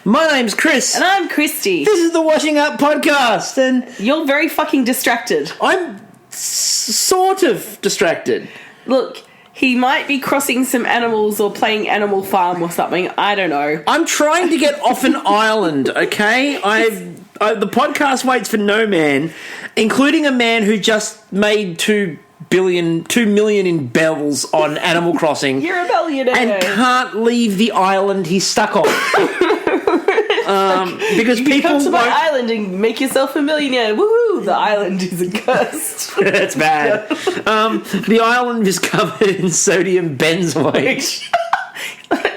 My name's Chris. And I'm Kristie. This is the Washing Up Podcast, and you're very fucking distracted. I'm sort of distracted. Look, he might be crossing some animals or playing Animal Farm or something. I don't know. I'm trying to get off an island, okay? The podcast waits for no man, including a man who just made 2 million in bells on Animal Crossing. You're a billionaire. And can't leave the island he's stuck on. Because you people come to my island and make yourself a millionaire. Woohoo! The island is cursed. That's bad. The island is covered in sodium benzoate.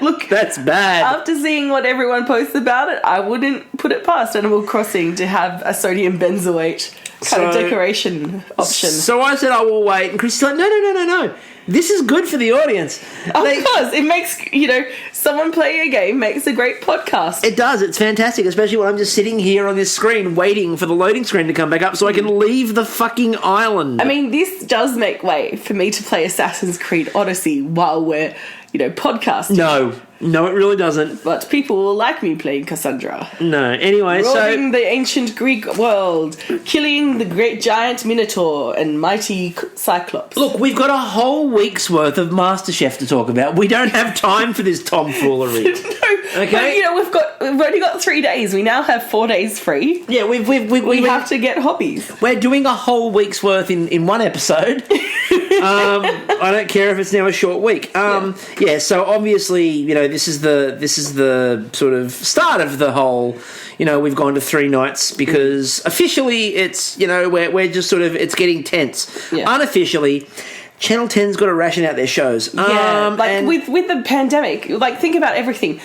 Look, that's bad. After seeing what everyone posts about it, I wouldn't put it past Animal Crossing to have a sodium benzoate kind of decoration option. So I said I will wait, and Kristie's like, no. This is good for the audience. Because it makes, someone playing a game makes a great podcast. It does. It's fantastic, especially when I'm just sitting here on this screen waiting for the loading screen to come back up so I can leave the fucking island. I mean, this does make way for me to play Assassin's Creed Odyssey while we're, podcasting. No, it really doesn't. But people will like me playing Cassandra. No, anyway, Roaring the ancient Greek world, killing the great giant Minotaur and mighty Cyclops. Look, we've got a whole week's worth of Masterchef to talk about. We don't have time for this tomfoolery. No, okay? But, we've only got 3 days. We now have 4 days free. Yeah, we have to get hobbies. We're doing a whole week's worth in one episode. I don't care if it's now a short week. Yeah, so obviously, this is the sort of start of the whole, we've gone to 3 nights because officially it's, we're just sort of, it's getting tense. Yeah. Unofficially, Channel 10's got to ration out their shows. Yeah, with the pandemic, think about everything.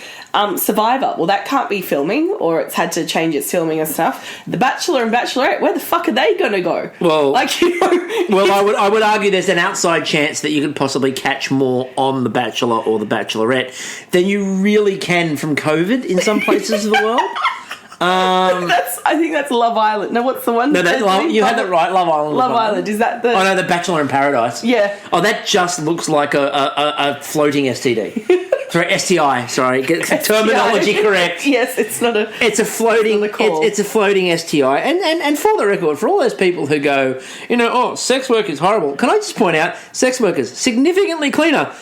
Survivor, well, that can't be filming, or it's had to change its filming and stuff. The Bachelor and Bachelorette, where the fuck are they going to go? Well, I would argue there's an outside chance that you could possibly catch more on The Bachelor or The Bachelorette than you really can from COVID in some places of the world. I think that's Love Island. No, what's the one? No, you had that right. Love Island. Love Island. Is that the? Oh no, The Bachelor in Paradise. Yeah. Oh, that just looks like a floating STD. Sorry, STI. Sorry, get the terminology correct. Yes, it's not a. It's a floating. It's a floating STI. And for the record, for all those people who go, sex work is horrible. Can I just point out, sex workers significantly cleaner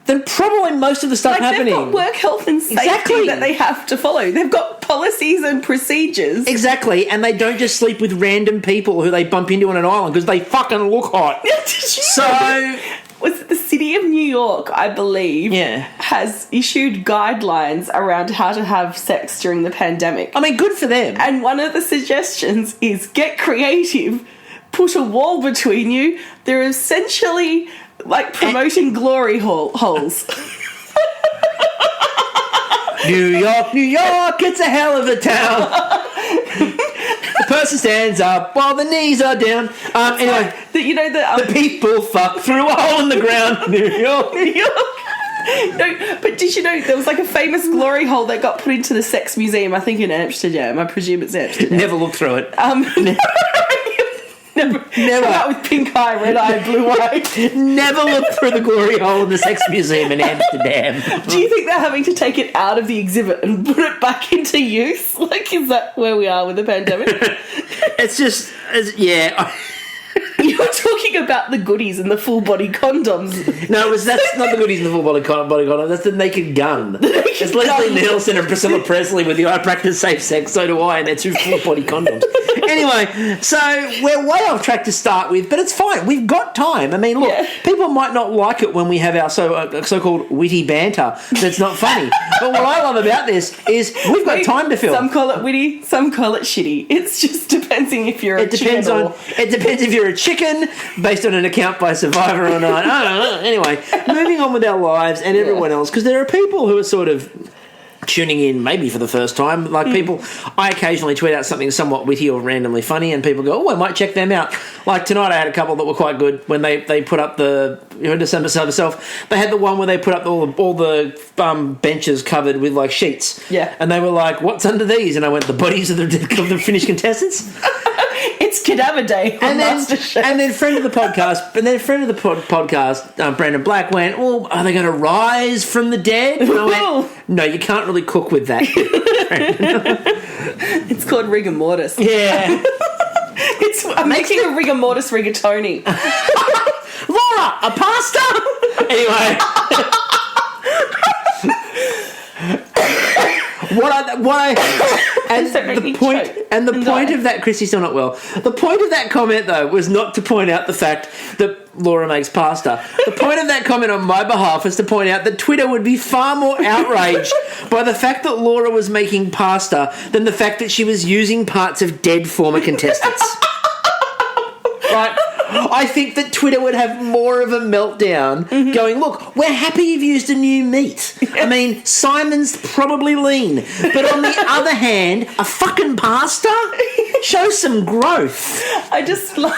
than probably most of the stuff happening. They've got work health and safety that they have to follow. They've got policies and procedures. Exactly, and they don't just sleep with random people who they bump into on an island because they fucking look hot. Was it the City of New York, I believe, has issued guidelines around how to have sex during the pandemic. I mean, good for them. And one of the suggestions is get creative, put a wall between you. They're essentially promoting glory holes. New York, it's a hell of a town. The person stands up while the knees are down. Anyway, the people fuck through a hole in the ground. New York. No, but did you know there was a famous glory hole that got put into the sex museum, I think in Amsterdam. I presume it's Amsterdam. Never looked through it. Never. Out with pink eye, red eye, blue eye. Never looked through the glory hole in the sex museum in Amsterdam. Do you think they're having to take it out of the exhibit and put it back into use? Is that where we are with the pandemic? You're talking about the goodies and the full body condoms. No, that's not the goodies and the full body condom. That's the naked gun. It's Leslie Nielsen and Priscilla Presley with the I practice safe sex, so do I, and they're 2 full body condoms. Anyway, so we're way off track to start with, but it's fine. We've got time. I mean, look, people might not like it when we have our so-called witty banter that's not funny. But what I love about this is we've got time to fill. Some call it witty, some call it shitty. It's just depending if you're It depends if you're a chicken, based on an account by Survivor or not. I don't know. Anyway, moving on with our lives and everyone else, because there are people who are sort of tuning in maybe for the first time. People, I occasionally tweet out something somewhat witty or randomly funny, and people go, I might check them out. Like tonight I had a couple that were quite good when they put up the, December myself, they had the one where they put up all the benches covered with sheets. Yeah. And they were like, what's under these? And I went, the bodies of the finished contestants. It's Cadaver Day on Masterchef. And then friend of the podcast, Brandon Black went, well, are they going to rise from the dead? And I went, no, you can't really cook with that. It's called rigor mortis. Yeah. I'm making a rigor mortis rigatoni. Laura, a pasta? Anyway. The point of that, Kristie's still not well. The point of that comment, though, was not to point out the fact that Laura makes pasta. The point of that comment on my behalf was to point out that Twitter would be far more outraged by the fact that Laura was making pasta than the fact that she was using parts of dead former contestants. Right? I think that Twitter would have more of a meltdown going, look, we're happy you've used a new meat. I mean, Simon's probably lean. But on the other hand, a fucking pasta? Show some growth. I just like,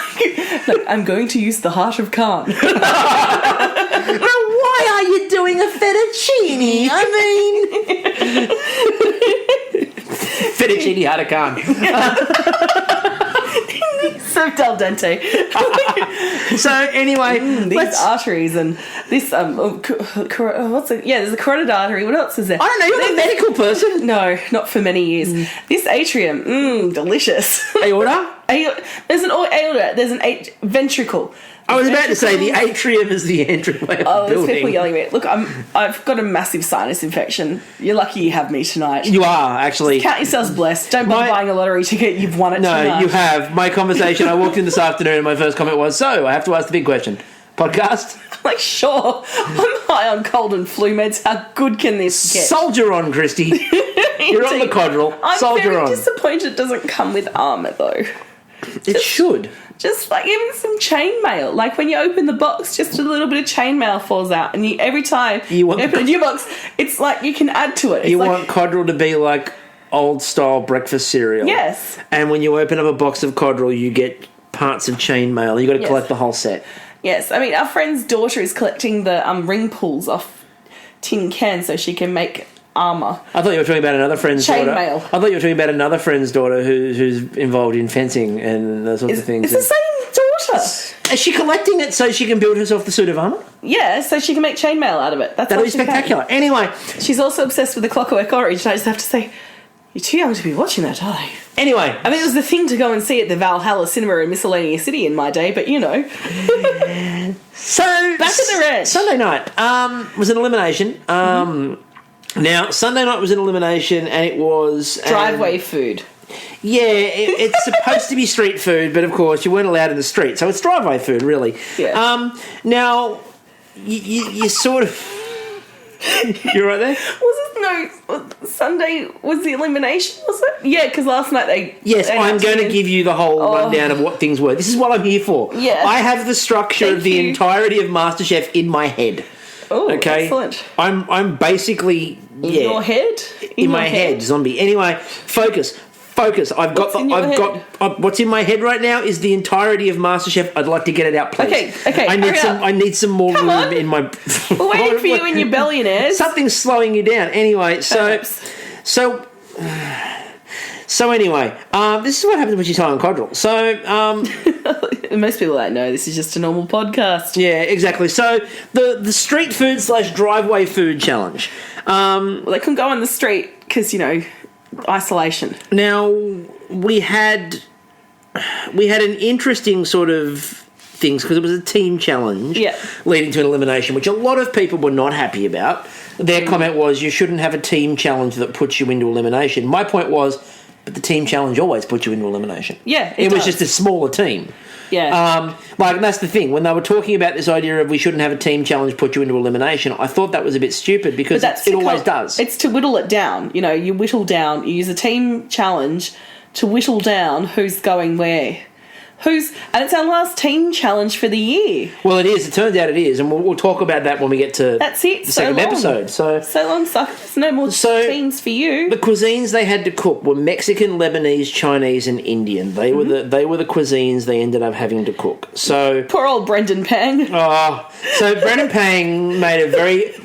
I'm going to use the heart of Khanh. Now, why are you doing a fettuccine? I mean... fettuccine heart of Khanh. So del dente. So anyway, these arteries and this what's it? Yeah, there's a carotid artery. What else is there? I don't know. You're a medical person. No, not for many years. This atrium, delicious. Aorta. There's an aorta. There's an ventricle. I was about to say the atrium is the entryway of the building. There's people yelling at me. Look, I've got a massive sinus infection. You're lucky you have me tonight. You are, actually. Just count yourselves blessed. Don't bother buying a lottery ticket. You've won it tonight. No, you have. My conversation, I walked in this afternoon and my first comment was, so, I have to ask the big question. Podcast? Like, sure. I'm high on cold and flu meds. How good can this get? Soldier on, Kristie. You're on the Codral. Soldier on. I'm very disappointed it doesn't come with armour, though. It should. Just like even some chainmail. Like when you open the box, just a little bit of chainmail falls out, and every time you open a new box, it's like you can add to it. It's want Codral to be like old style breakfast cereal. Yes. And when you open up a box of Codral, you get parts of chainmail. You got to collect the whole set. Yes. I mean, our friend's daughter is collecting the ring pulls off tin cans so she can make armour. I thought you were talking about another friend's daughter. Chainmail. I thought you were talking about another friend's daughter who's involved in fencing and those sorts of things. It's the same daughter. Is she collecting it so she can build herself the suit of armour? Yeah, so she can make chainmail out of it. That'll be spectacular. Anyway. She's also obsessed with the Clockwork Orange, and I just have to say, you're too young to be watching that, are you? Anyway. I mean, it was the thing to go and see at the Valhalla Cinema in Miscellaneous City in my day, but you know. So, back at the ranch. Sunday night was an elimination. Now, Sunday night was an elimination, and it was... driveway food. Yeah, it's supposed to be street food, but of course you weren't allowed in the street, so it's driveway food, really. Yeah. Now, you sort of... You're right there? Sunday was the elimination, was it? Yeah, because last night they... Yes, I'm going to give you the whole rundown of what things were. This is what I'm here for. Yeah. I have the structure of the entirety of Masterchef in my head. Oh, okay? Excellent. I'm basically... In your head? In my head, zombie. Anyway, focus. What's in my head right now is the entirety of Masterchef. I'd like to get it out, please. Okay. I need some more room in my... We're waiting for you and your billionaires. Something's slowing you down. Anyway, so anyway, this is what happens when she's high on Codral. So, most people don't know this is just a normal podcast. Yeah, exactly. So the street food / driveway food challenge. Well, they couldn't go on the street because, you know, isolation. Now, we had an interesting sort of things because it was a team challenge leading to an elimination, which a lot of people were not happy about. Their comment was, you shouldn't have a team challenge that puts you into elimination. My point was, but the team challenge always puts you into elimination. Yeah, it was just a smaller team. Yeah. And that's the thing. When they were talking about this idea of we shouldn't have a team challenge put you into elimination, I thought that was a bit stupid because it always does. It's to whittle it down. You know, you whittle down. You use a team challenge to whittle down who's going where. And it's our last team challenge for the year. Well, it is. It turns out it is, and we'll talk about that when we get to the second episode. So long, suckers. No more teams for you. The cuisines they had to cook were Mexican, Lebanese, Chinese, and Indian. They were the cuisines they ended up having to cook. So poor old Brendan Pang. So Brendan Pang made a very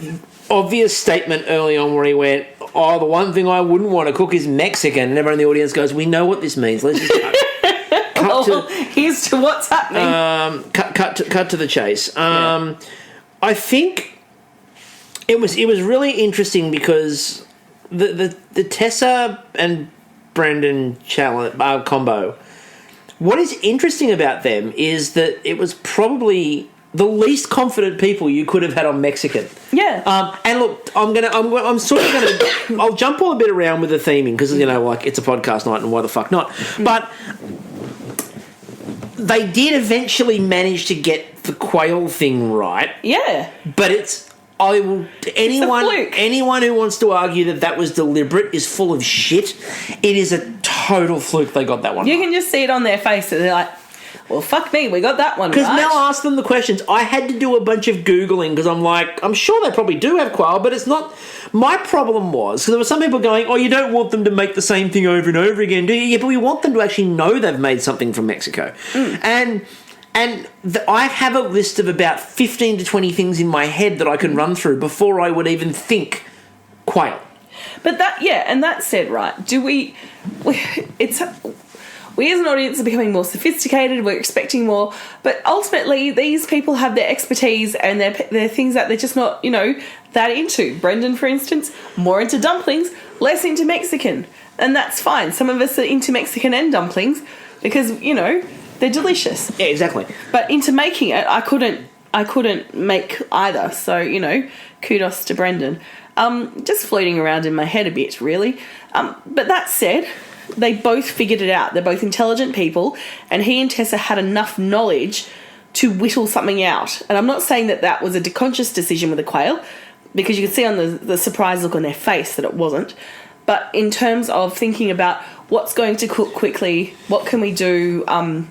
obvious statement early on where he went, the one thing I wouldn't want to cook is Mexican, and everyone in the audience goes, we know what this means. Let's just here's to what's happening. Cut to the chase. I think it was really interesting because the Tessa and Brendan combo. What is interesting about them is that it was probably the least confident people you could have had on Mexican. Yeah. And look, I'll jump all a bit around with the theming because it's a podcast night and why the fuck not? But they did eventually manage to get the quail thing right. Yeah. But anyone who wants to argue that was deliberate is full of shit. It is a total fluke they got that one. You can just see it on their face that they're like, well, fuck me, we got that one right. Because Mel asked them the questions. I had to do a bunch of Googling because I'm sure they probably do have quail, but it's not... My problem was, because there were some people going, you don't want them to make the same thing over and over again, do you? Yeah, but we want them to actually know they've made something from Mexico. And I have a list of about 15 to 20 things in my head that I can run through before I would even think quail. But that said, right, we as an audience are becoming more sophisticated, we're expecting more, but ultimately these people have their expertise and their things that they're just not, that into. Brendan, for instance, more into dumplings, less into Mexican. And that's fine. Some of us are into Mexican and dumplings because, they're delicious. Yeah, exactly. But into making it, I couldn't make either. So, kudos to Brendan. Just floating around in my head a bit, really. But that said, they both figured it out. They're both intelligent people, and he and Tessa had enough knowledge to whittle something out. And I'm not saying that was a conscious decision with the quail, because you could see on the surprised look on their face that it wasn't. But in terms of thinking about what's going to cook quickly, what can we do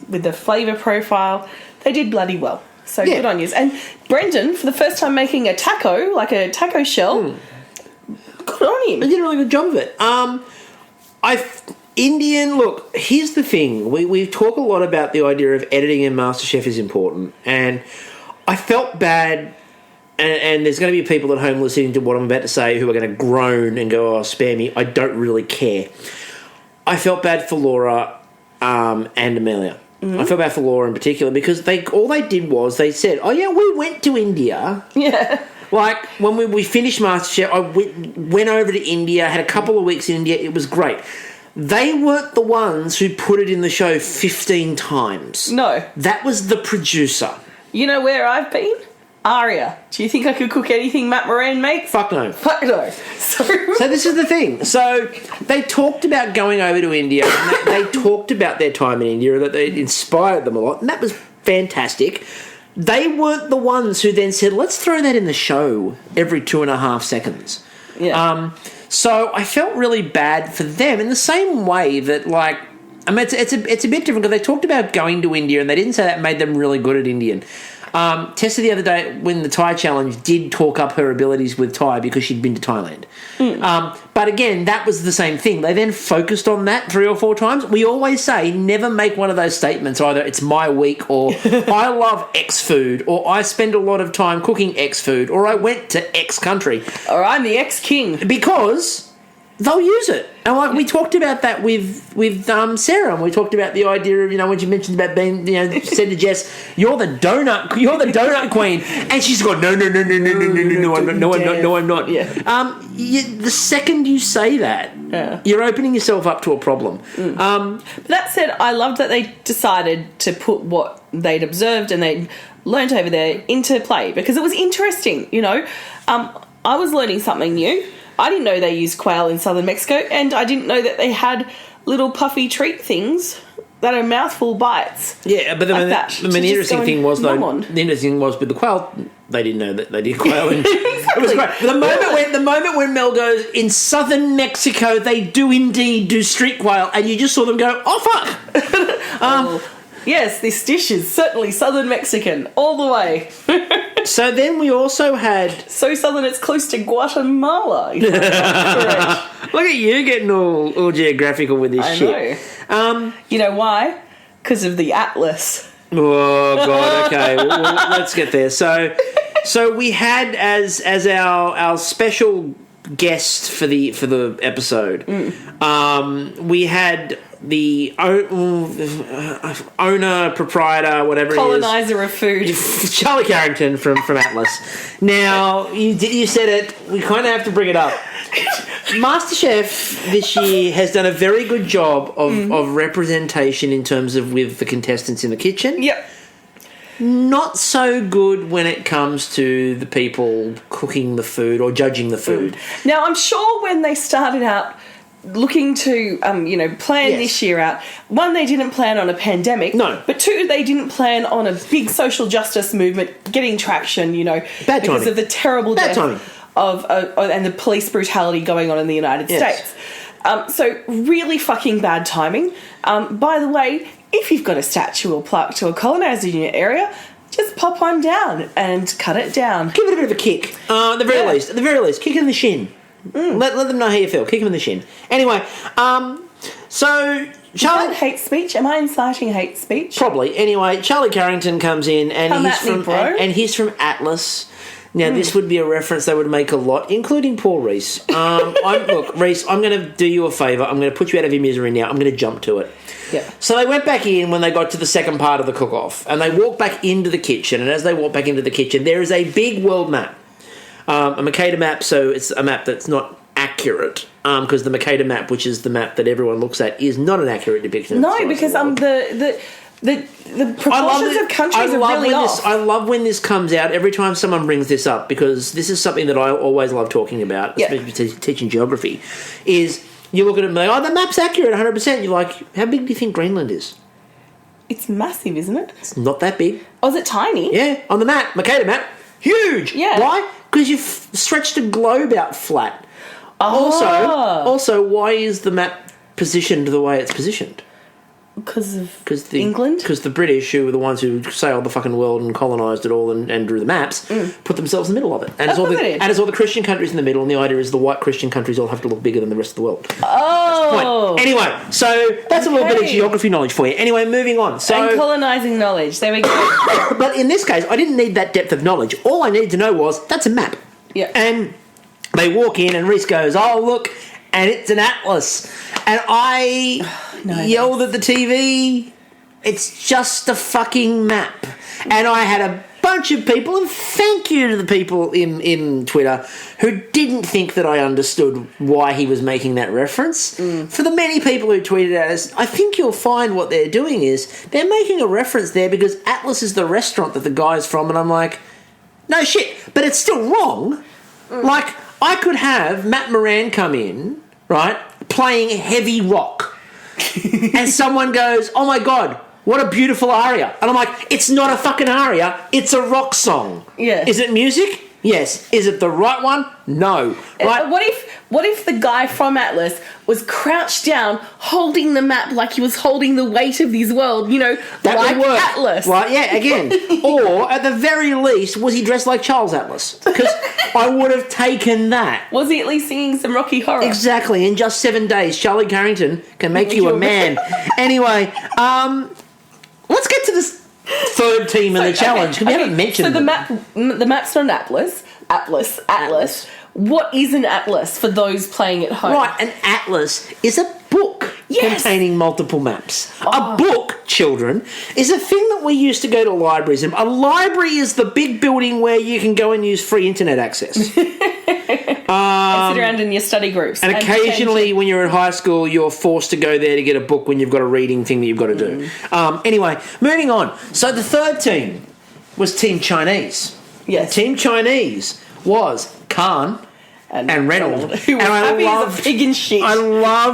with the flavour profile, they did bloody well. So good on you. And Brendan, for the first time making a taco, like a taco shell, good on him. He did a really good job of it. Indian, look, here's the thing. We talk a lot about the idea of editing in Masterchef is important. And I felt bad, and there's going to be people at home listening to what I'm about to say who are going to groan and go, spare me. I don't really care. I felt bad for Laura and Amelia. Mm-hmm. I felt bad for Laura in particular because all they did was they said, we went to India. Yeah. Like, when we finished Masterchef, I went over to India, had a couple of weeks in India. It was great. They weren't the ones who put it in the show 15 times. No. That was the producer. You know where I've been? Aria. Do you think I could cook anything Matt Moran makes? Fuck no. Fuck no. So this is the thing. So they talked about going over to India. And they talked about their time in India, that they inspired them a lot. And that was fantastic. They weren't the ones who then said, let's throw that in the show every 2.5 seconds. Yeah. So I felt really bad for them in the same way that, it's a bit different because they talked about going to India and they didn't say that made them really good at Indian. Tessa the other day, when the Thai challenge, did talk up her abilities with Thai because she'd been to Thailand. But again, that was the same thing. They then focused on that 3 or 4 times. We always say, never make one of those statements, either it's my week or I love X food or I spend a lot of time cooking X food or I went to X country. Or I'm the X king. Because they'll use it. And we talked about that with Sarah, and we talked about the idea of, when she mentioned about being, said to Jess, you're the donut queen. And she's gone, no, I'm not. Yeah. The second you say that, you're opening yourself up to a problem. But that said, I loved that they decided to put what they'd observed and they'd learnt over there into play, because it was interesting, I was learning something new. I didn't know they used quail in southern Mexico, and I didn't know that they had little puffy treat things that are mouthful bites. Yeah, but the interesting thing was, though, with the quail, they didn't know that they did quail. Exactly. It was great. The moment when Mel goes, in southern Mexico, they do indeed do street quail, and you just saw them go, oh, fuck! Yes, this dish is certainly southern Mexican, all the way. So then we also had... So southern it's close to Guatemala. Look at you getting all geographical with this shit. I know. You know why? Because of the atlas. Oh, God, okay. well, let's get there. So we had as our special guest for the episode, we had owner, proprietor, whatever Colonizer of food. Charlie Carrington from Atlas. Now, you said it, we kind of have to bring it up. Masterchef this year has done a very good job of representation in terms of with the contestants in the kitchen. Yep. Not so good when it comes to the people cooking the food or judging the food. Now, I'm sure when they started out looking to, plan this year out, one, they didn't plan on a pandemic. No. But two, they didn't plan on a big social justice movement getting traction, because of the terrible death of and the police brutality going on in the United States. So really fucking bad timing. By the way, if you've got a statue or plaque to a colonizer in your area, just pop one down and cut it down. Give it a bit of a kick. At the very least, kick it in the shin. Let them know how you feel. Kick them in the shin. Anyway, so Is that hate speech? Am I inciting hate speech? Probably. Anyway, Charlie Carrington comes in and he's from Atlas. Now, this would be a reference they would make a lot, including poor Reece. Look, Reece, I'm going to do you a favour. I'm going to put you out of your misery now. I'm going to jump to it. Yeah. So they went back in when they got to the second part of the cook-off, and they walked back into the kitchen, and as they walked back into the kitchen, there is a big world map. A Mercator map, so it's a map that's not accurate, because the Mercator map, which is the map that everyone looks at, is not an accurate depiction. No, because the proportions of countries are really off. I love when this comes out, every time someone brings this up, because this is something that I always love talking about, especially teaching geography, is you look at it and they're like, the map's accurate 100%. You're like, how big do you think Greenland is? It's massive, isn't it? It's not that big. Oh, is it tiny? Yeah, on the map, Mercator map, huge. Yeah. Why? Because you've stretched the globe out flat. Oh. Also, why is the map positioned the way it's positioned? Because of England? Because the British, who were the ones who sailed the fucking world and colonised it all and drew the maps, put themselves in the middle of it. And it's all the Christian countries in the middle, and the idea is the white Christian countries all have to look bigger than the rest of the world. Oh! Anyway, so that's a little bit of geography knowledge for you. Anyway, moving on. And colonising knowledge. There we go. But in this case, I didn't need that depth of knowledge. All I needed to know was, that's a map. Yeah. And they walk in, and Reece goes, oh, look, and it's an atlas. And I yelled at the TV, it's just a fucking map. And I had a bunch of people, and thank you to the people in Twitter who didn't think that I understood why he was making that reference. For the many people who tweeted at us, I think you'll find what they're doing is they're making a reference there because Atlas is the restaurant that the guy's from, and I'm like, no shit, but it's still wrong. Like, I could have Matt Moran come in, right, playing heavy rock, and someone goes, oh my God, what a beautiful aria. And I'm like, it's not a fucking aria, it's a rock song. Yeah. Is it music? Yes. Is it the right one? No. Right? What if the guy from Atlas was crouched down, holding the map like he was holding the weight of this world, that like would work. Atlas? Right, yeah, again. Or, at the very least, was he dressed like Charles Atlas? Because I would have taken that. Was he at least singing some Rocky Horror? Exactly. In just 7 days, Charlie Carrington can make you a man. Anyway, let's get to this third team in the challenge. We haven't mentioned the map's not an Atlas. What is an atlas for those playing at home? Right, an atlas is a book containing multiple maps. A book, children, is a thing that we used to go to libraries in. A library is the big building where you can go and use free internet access. And sit around in your study groups. And occasionally when you're in high school, you're forced to go there to get a book when you've got a reading thing that you've got to do. Anyway, moving on. So the third team was Team Chinese. Yes. Team Chinese was Khanh and Reynolds. Who was happy as a pig in shit. Well,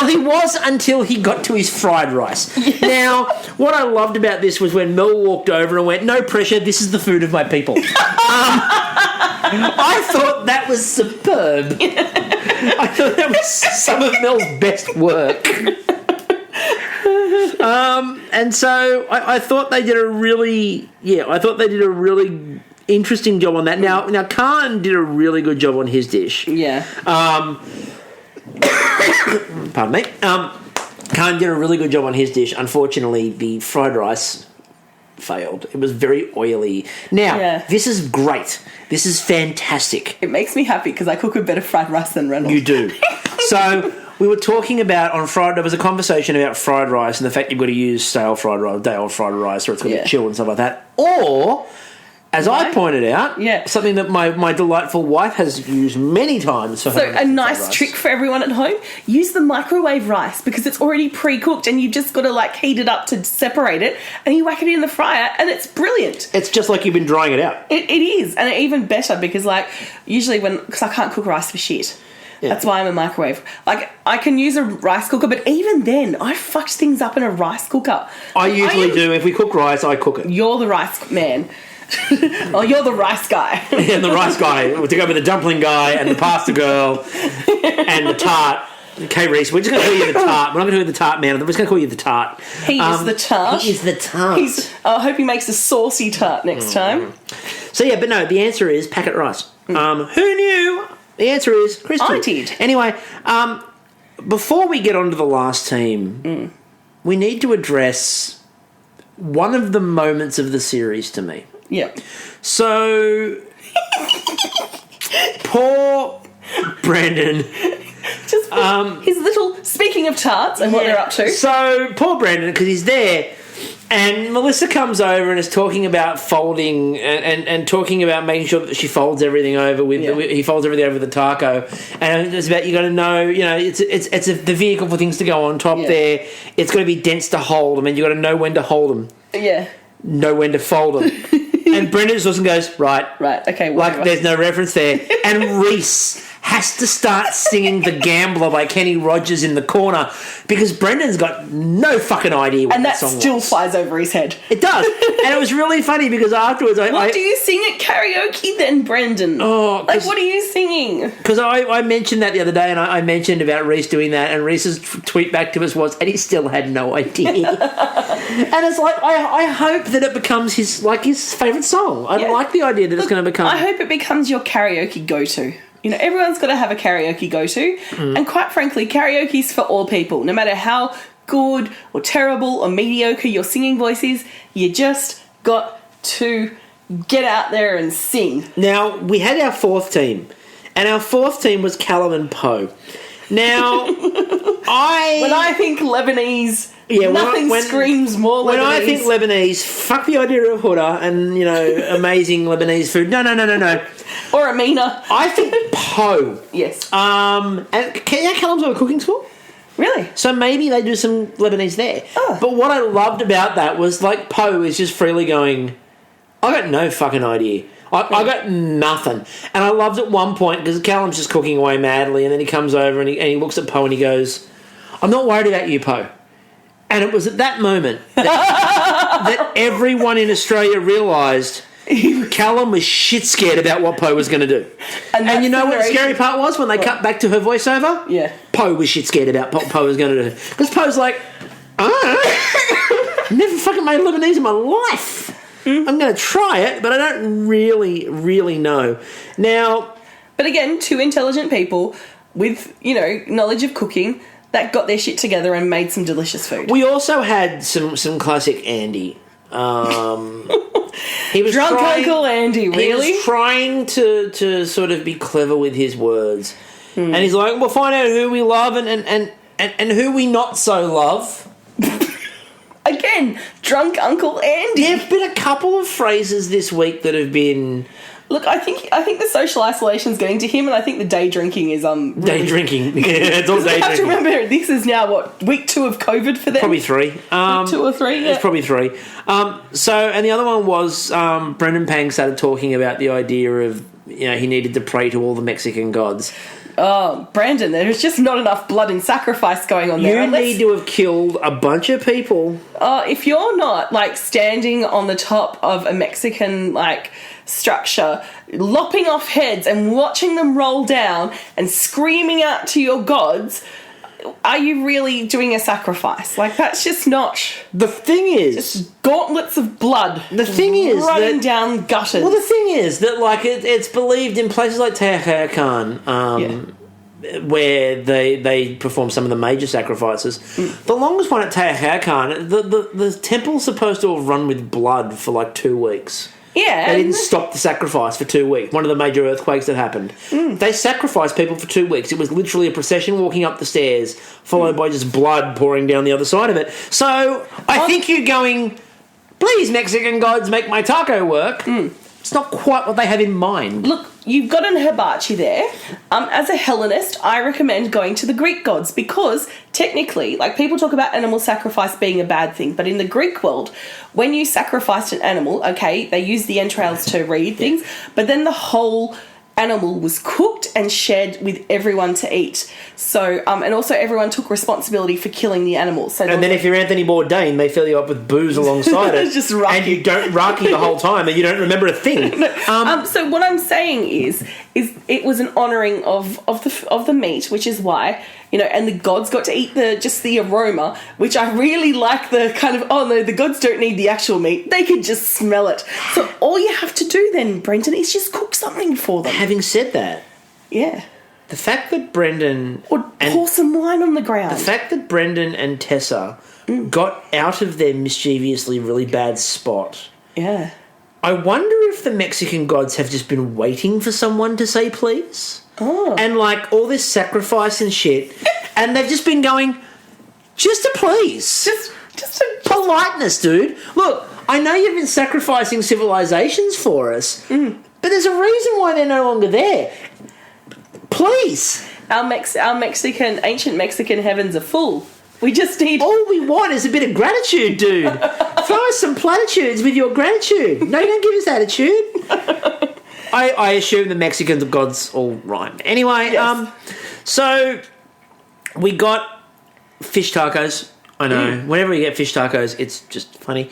he was until he got to his fried rice. Yes. Now, what I loved about this was when Mel walked over and went, no pressure, this is the food of my people. I thought that was superb. I thought that was some of Mel's best work. And so I thought they did a really interesting job on that. Now Khanh did a really good job on his dish. Yeah. Pardon me. Khanh did a really good job on his dish. Unfortunately, the fried rice failed. It was very oily. Now, This is great. This is fantastic. It makes me happy because I cook a better fried rice than Reynolds. You do. So we were talking about on Friday. There was a conversation about fried rice and the fact you've got to use stale fried rice, day-old fried rice, or it's going to be chilled and stuff like that. Or, as I pointed out, something that my delightful wife has used many times. For so a nice trick for everyone at home: use the microwave rice because it's already pre-cooked, and you've just got to like heat it up to separate it, and you whack it in the fryer, and it's brilliant. It's just like you've been drying it out. It is, and even better because like usually because I can't cook rice for shit. Yeah. That's why I'm a microwave. Like, I can use a rice cooker, but even then, I fucked things up in a rice cooker. I usually do. If we cook rice, I cook it. You're the rice man. Oh, you're the rice guy. Yeah, the rice guy. To go with the dumpling guy and the pasta girl and the tart. Okay, Reece, we're just going to call you the tart. We're not going to call you the tart man. We're just going to call you the tart. He is the tart. He is the tart. I hope he makes a saucy tart next time. So, yeah, but no, the answer is packet rice. Who knew? The answer is Kristie. I did. Anyway, before we get on to the last team, we need to address one of the moments of the series to me. Yeah. So, poor Brandon. Just his little... Speaking of tarts and what they're up to. So, poor Brandon, because he's there... And Melissa comes over and is talking about folding and talking about making sure that she folds everything over he folds everything over the taco. And it's about, you got to know, it's the vehicle for things to go on top there. It's got to be dense to hold them, and you got to know when to hold them. Yeah. Know when to fold them. And Brendan just looks and goes, right, okay. Like there's no reference there. And Reece has to start singing The Gambler by Kenny Rogers in the corner because Brendan's got no fucking idea what that song was. And that still flies over his head. It does. And it was really funny because afterwards What do you sing at karaoke then, Brendan? Oh, like, what are you singing? Because I mentioned that the other day, and I mentioned about Reece doing that, and Reece's tweet back to us was, and he still had no idea. And it's like, I hope that it becomes his favourite song. I like the idea that it's going to become... I hope it becomes your karaoke go-to. Everyone's got to have a karaoke go-to. And quite frankly, karaoke's for all people. No matter how good or terrible or mediocre your singing voice is, you just got to get out there and sing. Now, we had our fourth team, and our fourth team was Callum and Poe. Now, when I think Lebanese... nothing screams more Lebanese. When I think Lebanese, fuck the idea of Huda and, amazing Lebanese food. No. Or Amina. I think Poe. Yes. And Callum's got a cooking school. Really? So maybe they do some Lebanese there. Oh. But what I loved about that was, Poe is just freely going, I got no fucking idea. I got nothing. And I loved at one point, because Callum's just cooking away madly, and then he comes over and he looks at Poe and he goes, I'm not worried about you, Poe. And it was at that moment that everyone in Australia realised Callum was shit scared about what Poe was going to do. And you know what the scary part was? When they cut back to her voiceover? Yeah. Poe was shit scared about what Poe was going to do. Because Poe's like, I've never fucking made Lebanese in my life. I'm going to try it, but I don't really, really know. Now... But again, two intelligent people with, knowledge of cooking... that got their shit together and made some delicious food. We also had some classic Andy. He was Drunk Uncle Andy, really? He was trying to sort of be clever with his words. And he's like, we'll find out who we love and who we not so love. Again, Drunk Uncle Andy. There have been a couple of phrases this week that have been... Look, I think the social isolation's getting to him, and I think the day drinking is day drinking. Yeah, it's all day drinking. You have to remember, this is now week 2 of COVID for them. Probably 3. Week 2 or 3. Yeah. It's probably 3. And the other one was Brendan Pang started talking about the idea of he needed to pray to all the Mexican gods. Oh, Brandon, there's just not enough blood and sacrifice going on there. You need to have killed a bunch of people. If you're not, standing on the top of a Mexican, structure, lopping off heads and watching them roll down and screaming out to your gods, are you really doing a sacrifice? That's just not... The thing is... Just gauntlets of blood. The thing is running down gutters. Well, the thing is that, it's believed in places like Teotihuacan, where they perform some of the major sacrifices. The longest one at Teotihuacan, the temple's supposed to have run with blood for, 2 weeks. Yeah. They didn't stop the sacrifice for 2 weeks. One of the major earthquakes that happened. They sacrificed people for 2 weeks. It was literally a procession walking up the stairs, followed by just blood pouring down the other side of it. So I think you're going, please, Mexican gods, make my taco work. It's not quite what they have in mind. Look, you've got an hibachi there. As a Hellenist, I recommend going to the Greek gods because technically, like, people talk about animal sacrifice being a bad thing, but in the Greek world, when you sacrificed an animal, okay, they used the entrails to read things, but then the whole animal was cooked and shared with everyone to eat. So, and also everyone took responsibility for killing the animal. So and then if you're Anthony Bourdain, they fill you up with booze alongside it. Just raki. And you don't raki the whole time and you don't remember a thing. So what I'm saying is it was an honouring of the meat, which is why, and the gods got to eat the aroma, which I really like the kind of, oh no, the gods don't need the actual meat. They could just smell it. So all you have to do then, Brendan, is just cook something for them. Having said that, yeah. the fact that Brendan... Or pour some wine on the ground. The fact that Brendan and Tessa got out of their mischievously really bad spot... Yeah. I wonder if the Mexican gods have just been waiting for someone to say please. Oh. And, like, all this sacrifice and shit. And they've just been going, just a please. Just a politeness, dude. Look, I know you've been sacrificing civilizations for us, but there's a reason why they're no longer there. Please. Our ancient Mexican heavens are full. We just need... All we want is a bit of gratitude, dude. Throw us some platitudes with your gratitude. No, don't give us attitude. I assume the Mexican gods all rhyme. Anyway, Yes. So we got fish tacos. I know. Whenever we get fish tacos, it's just funny.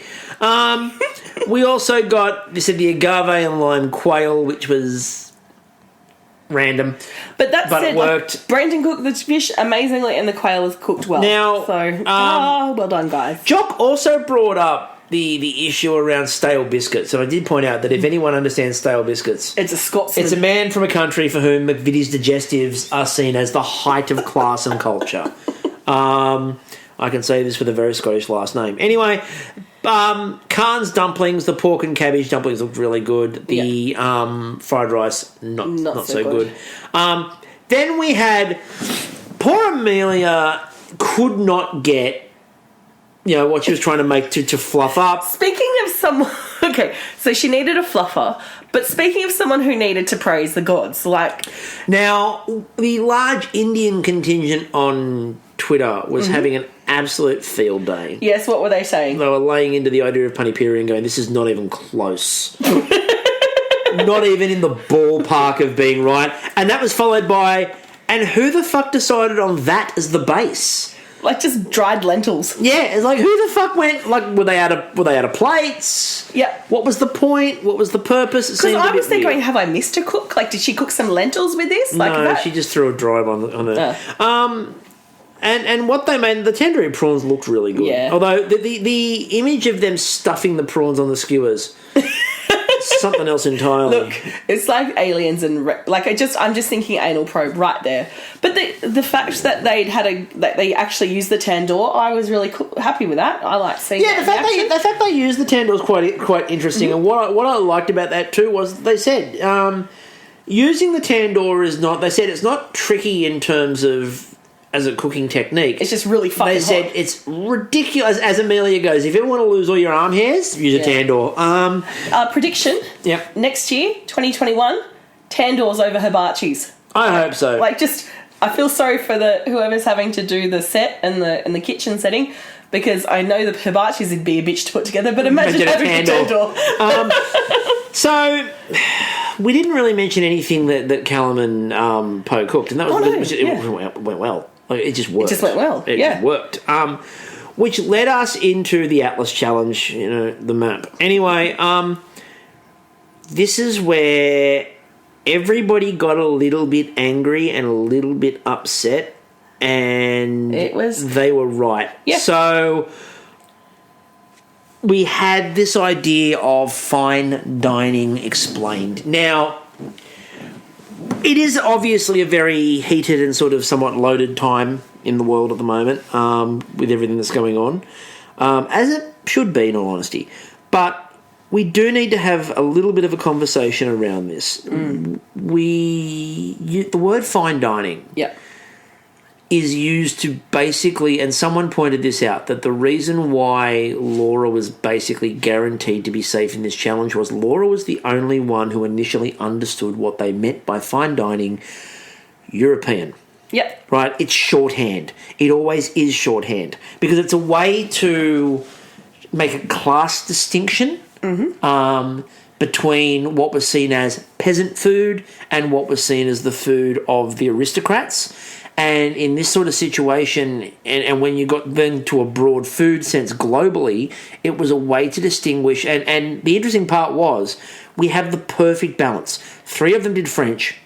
We also got, you said, the agave and lime quail, which was random. But it worked. Like, Brendan cooked the fish amazingly and the quail was cooked well. Now, so, well done, guys. Jock also brought up the issue around stale biscuits, and I did point out that if anyone understands stale biscuits, it's a Scotsman. It's a man from a country for whom McVitie's digestives are seen as the height of class and culture. I can say this with a very Scottish last name. Anyway, Khan's dumplings, the pork and cabbage dumplings looked really good. The fried rice, not so good. Then we had... Poor Amelia could not get, what she was trying to make to fluff up. Speaking of someone... Okay, so she needed a fluffer, but speaking of someone who needed to praise the gods, like... Now, the large Indian contingent on Twitter was having an absolute field day. Yes, what were they saying? They were laying into the idea of Panipiri and going, this is not even close. Not even in the ballpark of being right. And that was followed by, and who the fuck decided on that as the base? Like just dried lentils. Yeah, it's like, who the fuck went, like, were they out of plates? Yeah. What was the point? What was the purpose? Because I was thinking, have I missed a cook? Like, did she cook some lentils with this? Like, no, she just threw a drive on it. And what they made, the tandoori prawns looked really good. Yeah. Although the image of them stuffing the prawns on the skewers, something else entirely. Look, it's like aliens and I'm just thinking anal probe right there. But the fact that they actually used the tandoor, I was really happy with that. I like seeing. Yeah, the fact they used the tandoor is quite interesting. And what I liked about that too was they said using the tandoor is not. They said it's not tricky in terms of as a cooking technique. It's just really fucking They said hot. it's ridiculous. As Amelia goes, if you ever want to lose all your arm hairs, use a tandoor. Prediction. Yep. Next year, 2021, tandoors over hibachis. I hope so. I feel sorry for whoever's having to do the set and the kitchen setting, because I know the hibachis would be a bitch to put together, but imagine having a tandoor. So we didn't really mention anything that Callum and Poe cooked, and that was it went well. Like, it just worked. It just went well. It just worked. Which led us into the Atlas Challenge, the map. Anyway, this is where everybody got a little bit angry and a little bit upset, and they were right. Yeah. So we had this idea of fine dining explained. Now, it is obviously a very heated and sort of somewhat loaded time in the world at the moment, with everything that's going on, as it should be, in all honesty. But we do need to have a little bit of a conversation around this. The word fine dining is used to basically, and someone pointed this out, that the reason why Laura was basically guaranteed to be safe in this challenge was Laura was the only one who initially understood what they meant by fine dining European. Yep. Right? It's shorthand. It always is shorthand because it's a way to make a class distinction between what was seen as peasant food and what was seen as the food of the aristocrats. And in this sort of situation, and when you got then to a broad food sense globally, it was a way to distinguish. And the interesting part was we have the perfect balance. 3 of them did French,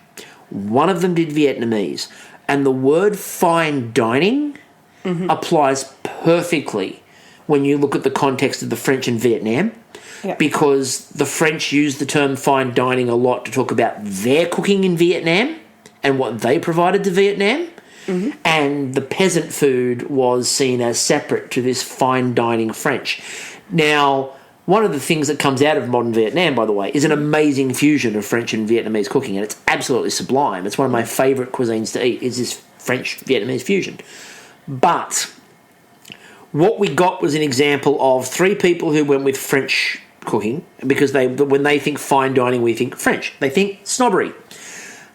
1 of them did Vietnamese. And the word fine dining applies perfectly when you look at the context of the French and Vietnam. Yep. Because the French use the term fine dining a lot to talk about their cooking in Vietnam and what they provided to Vietnam. And the peasant food was seen as separate to this fine dining French. Now, one of the things that comes out of modern Vietnam, by the way, is an amazing fusion of French and Vietnamese cooking, and it's absolutely sublime. It's one of my favourite cuisines to eat, is this French-Vietnamese fusion. But what we got was an example of 3 people who went with French cooking, because when they think fine dining, we think French. They think snobbery.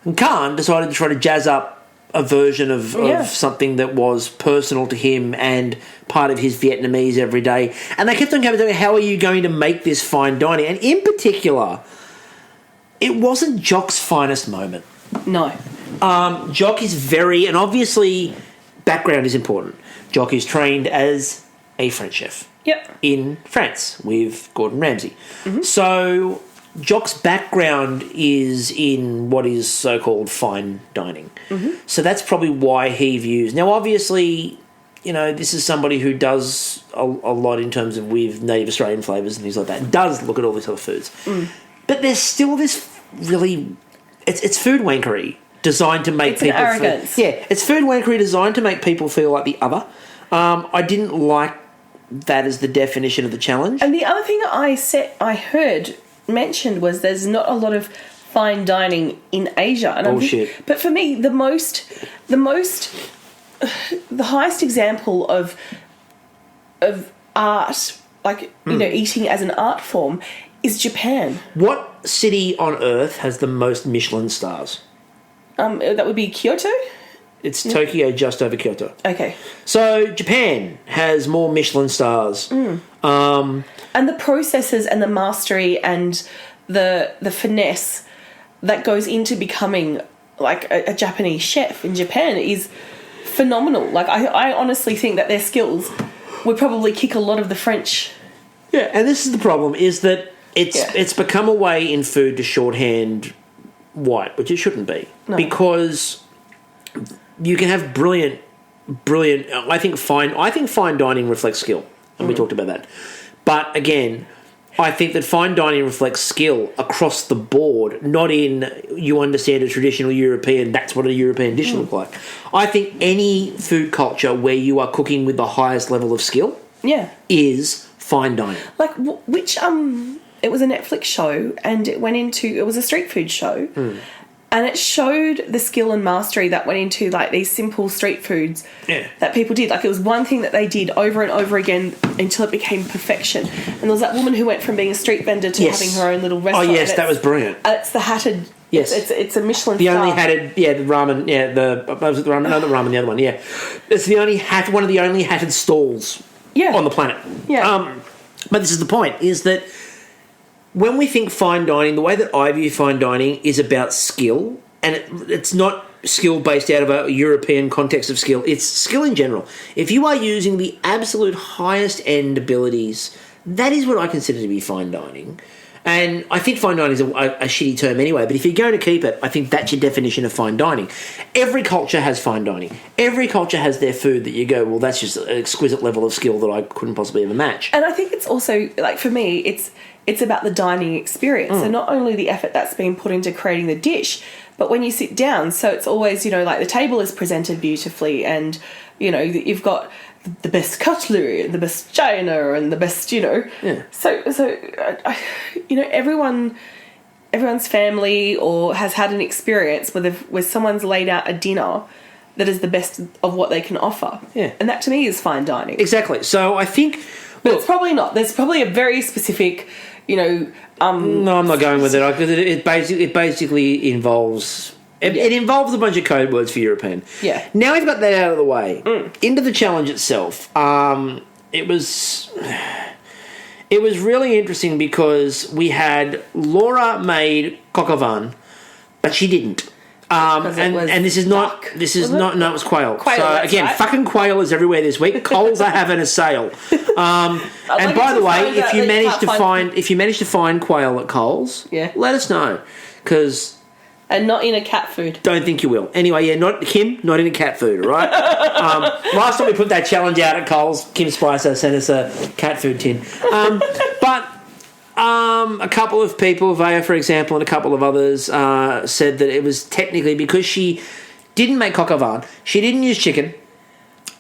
And Khanh decided to try to jazz up a version of something that was personal to him and part of his Vietnamese every day. And they kept on coming to me, how are you going to make this fine dining? And in particular, it wasn't Jock's finest moment. No. Jock is very, and obviously background is important. Jock is trained as a French chef in France with Gordon Ramsay. So Jock's background is in what is so-called fine dining. So that's probably why he views... Now, obviously, you know, this is somebody who does a lot in terms of with native Australian flavours and things like that, does look at all these other foods. But there's still this really... It's food wankery designed to make people... It's an arrogance. It's food wankery designed to make people feel like the other. I didn't like that as the definition of the challenge. And the other thing I heard mentioned was there's not a lot of fine dining in Asia. And Bullshit. But for me, the highest example of art, like you know, eating as an art form, is Japan. What city on earth has the most Michelin stars? That would be Kyoto. It's Tokyo, just over Kyoto. Okay. So Japan has more Michelin stars. And the processes and the mastery and the finesse that goes into becoming like a Japanese chef in Japan is phenomenal. Like I honestly think that their skills would probably kick a lot of the French. Yeah, and this is the problem, is that it's become a way in food to shorthand white, which it shouldn't be. No. Because you can have brilliant I think fine dining reflects skill, and we talked about that. But again, I think that fine dining reflects skill across the board, not in you understand a traditional European, that's what a European dish look like. I think any food culture where you are cooking with the highest level of skill is fine dining. Like, which, it was a Netflix show, and it was a street food show, and it showed the skill and mastery that went into, like, these simple street foods that people did. Like, it was one thing that they did over and over again until it became perfection. And there was that woman who went from being a street vendor to having her own little restaurant. Oh, yes, that was brilliant. And it's the hatted... Yes. It's a Michelin star. The only hatted... Yeah, the ramen... Yeah, was it the ramen? No, the ramen, the other one, yeah. It's the only one of the only hatted stalls on the planet. Yeah. But this is the point, is that when we think fine dining, the way that I view fine dining is about skill, and it's not skill based out of a European context of skill. It's skill in general. If you are using the absolute highest end abilities, that is what I consider to be fine dining. And I think fine dining is a shitty term anyway, but if you're going to keep it, I think that's your definition of fine dining. Every culture has fine dining. Every culture has their food that you go, well, that's just an exquisite level of skill that I couldn't possibly ever match. And I think it's also, like, for me, it's about the dining experience. So not only the effort that's been put into creating the dish, but when you sit down, so it's always, you know, like the table is presented beautifully and you know, you've got the best cutlery and the best china and the best, you know. Yeah. So you know, everyone's family or has had an experience where someone's laid out a dinner that is the best of what they can offer. Yeah. And that to me is fine dining. Exactly. So I think... But it's probably not. There's probably a very specific, you know... no, I'm not going with it. It basically involves... It involves a bunch of code words for European. Yeah. Now we've got that out of the way. Into the challenge itself. It was really interesting because we had Laura made coq au vin, but she didn't. And this is not. duck, This is not. No, it was quail. Quail, so that's again, right. fucking quail is everywhere this week. Coles are having a sale. And by the way, if you manage to find quail at Coles, let us know because. And not in a cat food. Don't think you will. Anyway, not in a cat food, right? Last time we put that challenge out at Coles, Kim Spicer sent us a cat food tin. But a couple of people, Vaya for example, and a couple of others said that it was technically because she didn't make coq au vin, she didn't use chicken,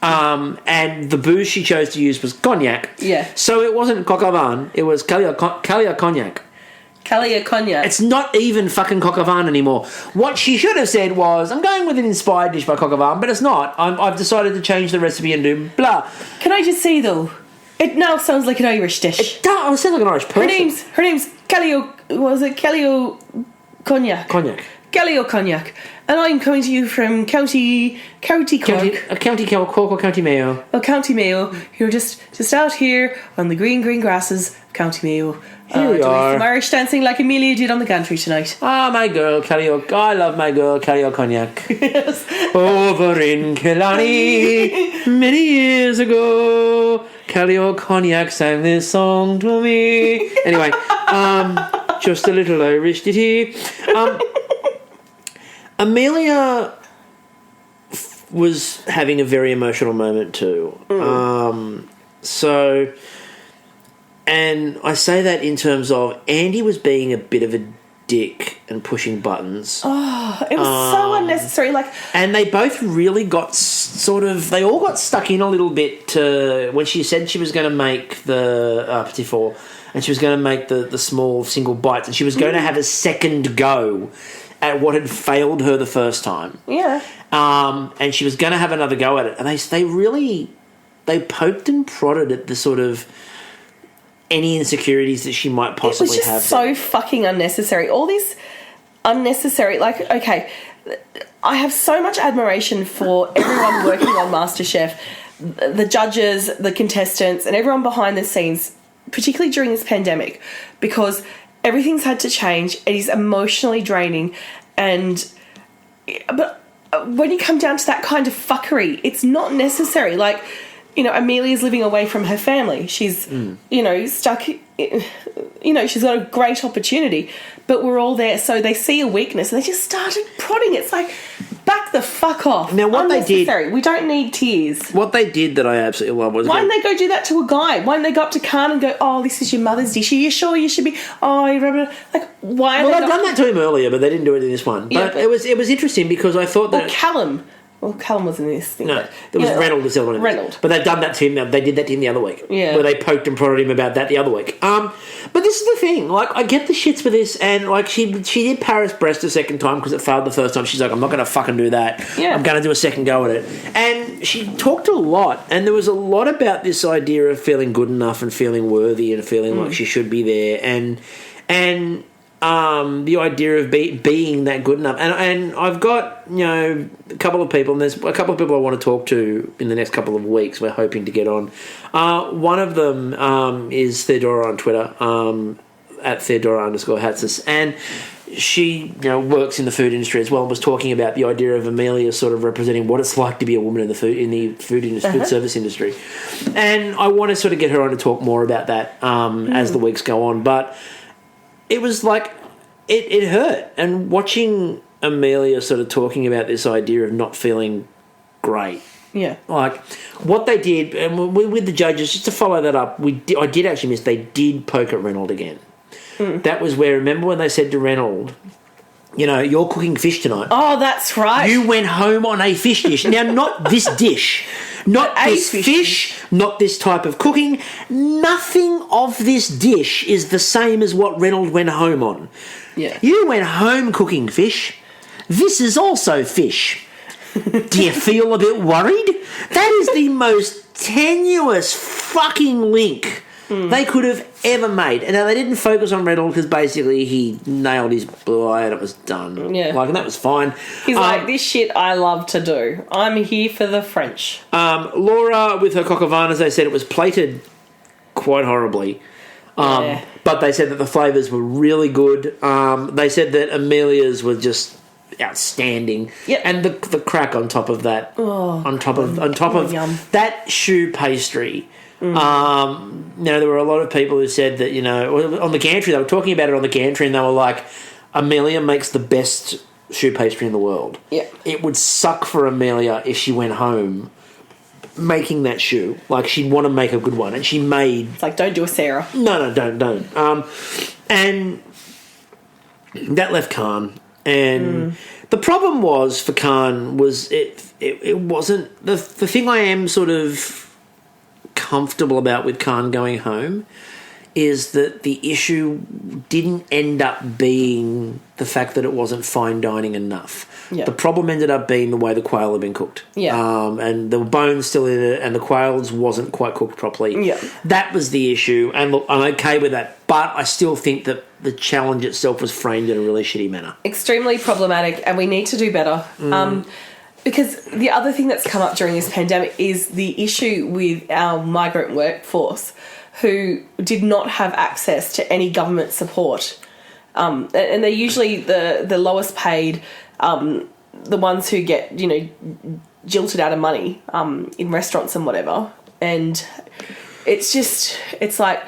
and the booze she chose to use was cognac. Yeah. So it wasn't coq au vin, it was Calia cognac. Calia cognac. It's not even fucking coq au vin anymore. What she should have said was, I'm going with an inspired dish by coq au vin, but it's not. I've decided to change the recipe and do blah. Can I just say, though, it now sounds like an Irish dish. It sounds like an Irish person. Her name's Calio... Was it Calio cognac? Cognac. Calio cognac. And I'm coming to you from County Cork. County Cork or County Mayo. Oh, County Mayo. You're just out here on the green grasses of County Mayo. Here we are. Some Irish dancing like Amelia did on the gantry tonight. Ah, my girl, Calio. I love my girl, Calio Cognac. Yes. Over in Killarney, many years ago, Calio Cognac sang this song to me. Anyway, just a little Irish ditty. Amelia was having a very emotional moment too. And I say that in terms of Andy was being a bit of a dick and pushing buttons. Oh, it was so unnecessary. And they both really got they all got stuck in a little bit to when she said she was going to make the petit four and she was going to make the small single bites and she was going to have a second go at what had failed her the first time. Yeah. And she was going to have another go at it. And they poked and prodded at the sort of any insecurities that she might possibly have. It was just so fucking unnecessary. All these unnecessary... okay, I have so much admiration for everyone working on MasterChef, the judges, the contestants, and everyone behind the scenes, particularly during this pandemic, because everything's had to change. It is emotionally draining. But when you come down to that kind of fuckery, it's not necessary. Amelia's living away from her family. She's, stuck, she's got a great opportunity, but we're all there. So they see a weakness and they just started prodding. It's like, back the fuck off. Now, what they did... We don't need tears. What they did that I absolutely love was... Why didn't they go do that to a guy? Why didn't they go up to Khanh and go, oh, this is your mother's dish. Are you sure you should be... Oh, you remember... Why... Well, I've done that to him earlier, but they didn't do it in this one. Yeah, but it was interesting because I thought that... Or Callum. Well, Callum wasn't in this thing. No, there was Reynolds was the other one. Reynolds. But they've done that to him. They did that to him the other week. Yeah. Where they poked and prodded him about that the other week. But this is the thing. I get the shits for this. And, she did Paris Brest a second time because it failed the first time. She's like, I'm not going to fucking do that. Yeah. I'm going to do a second go at it. And she talked a lot. And there was a lot about this idea of feeling good enough and feeling worthy and feeling like she should be there. And the idea of being that good enough. And I've got, a couple of people, and there's a couple of people I want to talk to in the next couple of weeks we're hoping to get on. One of them is Theodora on Twitter, at Theodora_Hatzis, and she works in the food industry as well and was talking about the idea of Amelia sort of representing what it's like to be a woman in the food service industry. And I want to sort of get her on to talk more about that as the weeks go on. But it was it hurt. And watching Amelia sort of talking about this idea of not feeling great. Yeah. What they did, and with the judges, just to follow that up, I did actually miss, they did poke at Reynolds again. That was where, remember when they said to Reynolds, you're cooking fish tonight. Oh, that's right. You went home on a fish dish. Now, not this dish. Not But this fish, not this type of cooking. Nothing of this dish is the same as what Reynolds went home on. Yeah. You went home cooking fish. This is also fish. Do you feel a bit worried? That is the most tenuous fucking link they could have ever made. And now they didn't focus on Reynolds because basically he nailed his boy and it was done. Yeah. Like, and that was fine. He's like, this shit I love to do. I'm here for the French. Laura, with her coq au vin, as they said, it was plated quite horribly. But they said that the flavours were really good. They said that Amelia's were just outstanding. Yep. And the crack on top of that, on top of yum. that choux pastry. There were a lot of people who said that, on the gantry, they were talking about it on the gantry, and they were like, Amelia makes the best choux pastry in the world. Yeah. It would suck for Amelia if she went home making that choux. Like, she'd want to make a good one, and she made... It's like, don't do a Sarah. No, don't. And that left Khanh. And the problem was, for Khanh, was it wasn't... The thing I am sort of comfortable about with Khanh going home is that the issue didn't end up being the fact that it wasn't fine dining enough. Yeah. The problem ended up being the way the quail had been cooked. Yeah. And there were bones still in it, and the quails wasn't quite cooked properly. Yeah. That was the issue, and look, I'm okay with that, but I still think that the challenge itself was framed in a really shitty manner. Extremely problematic, and we need to do better. Because the other thing that's come up during this pandemic is the issue with our migrant workforce who did not have access to any government support. And they're usually the lowest paid, the ones who get, jilted out of money in restaurants and whatever. And it's like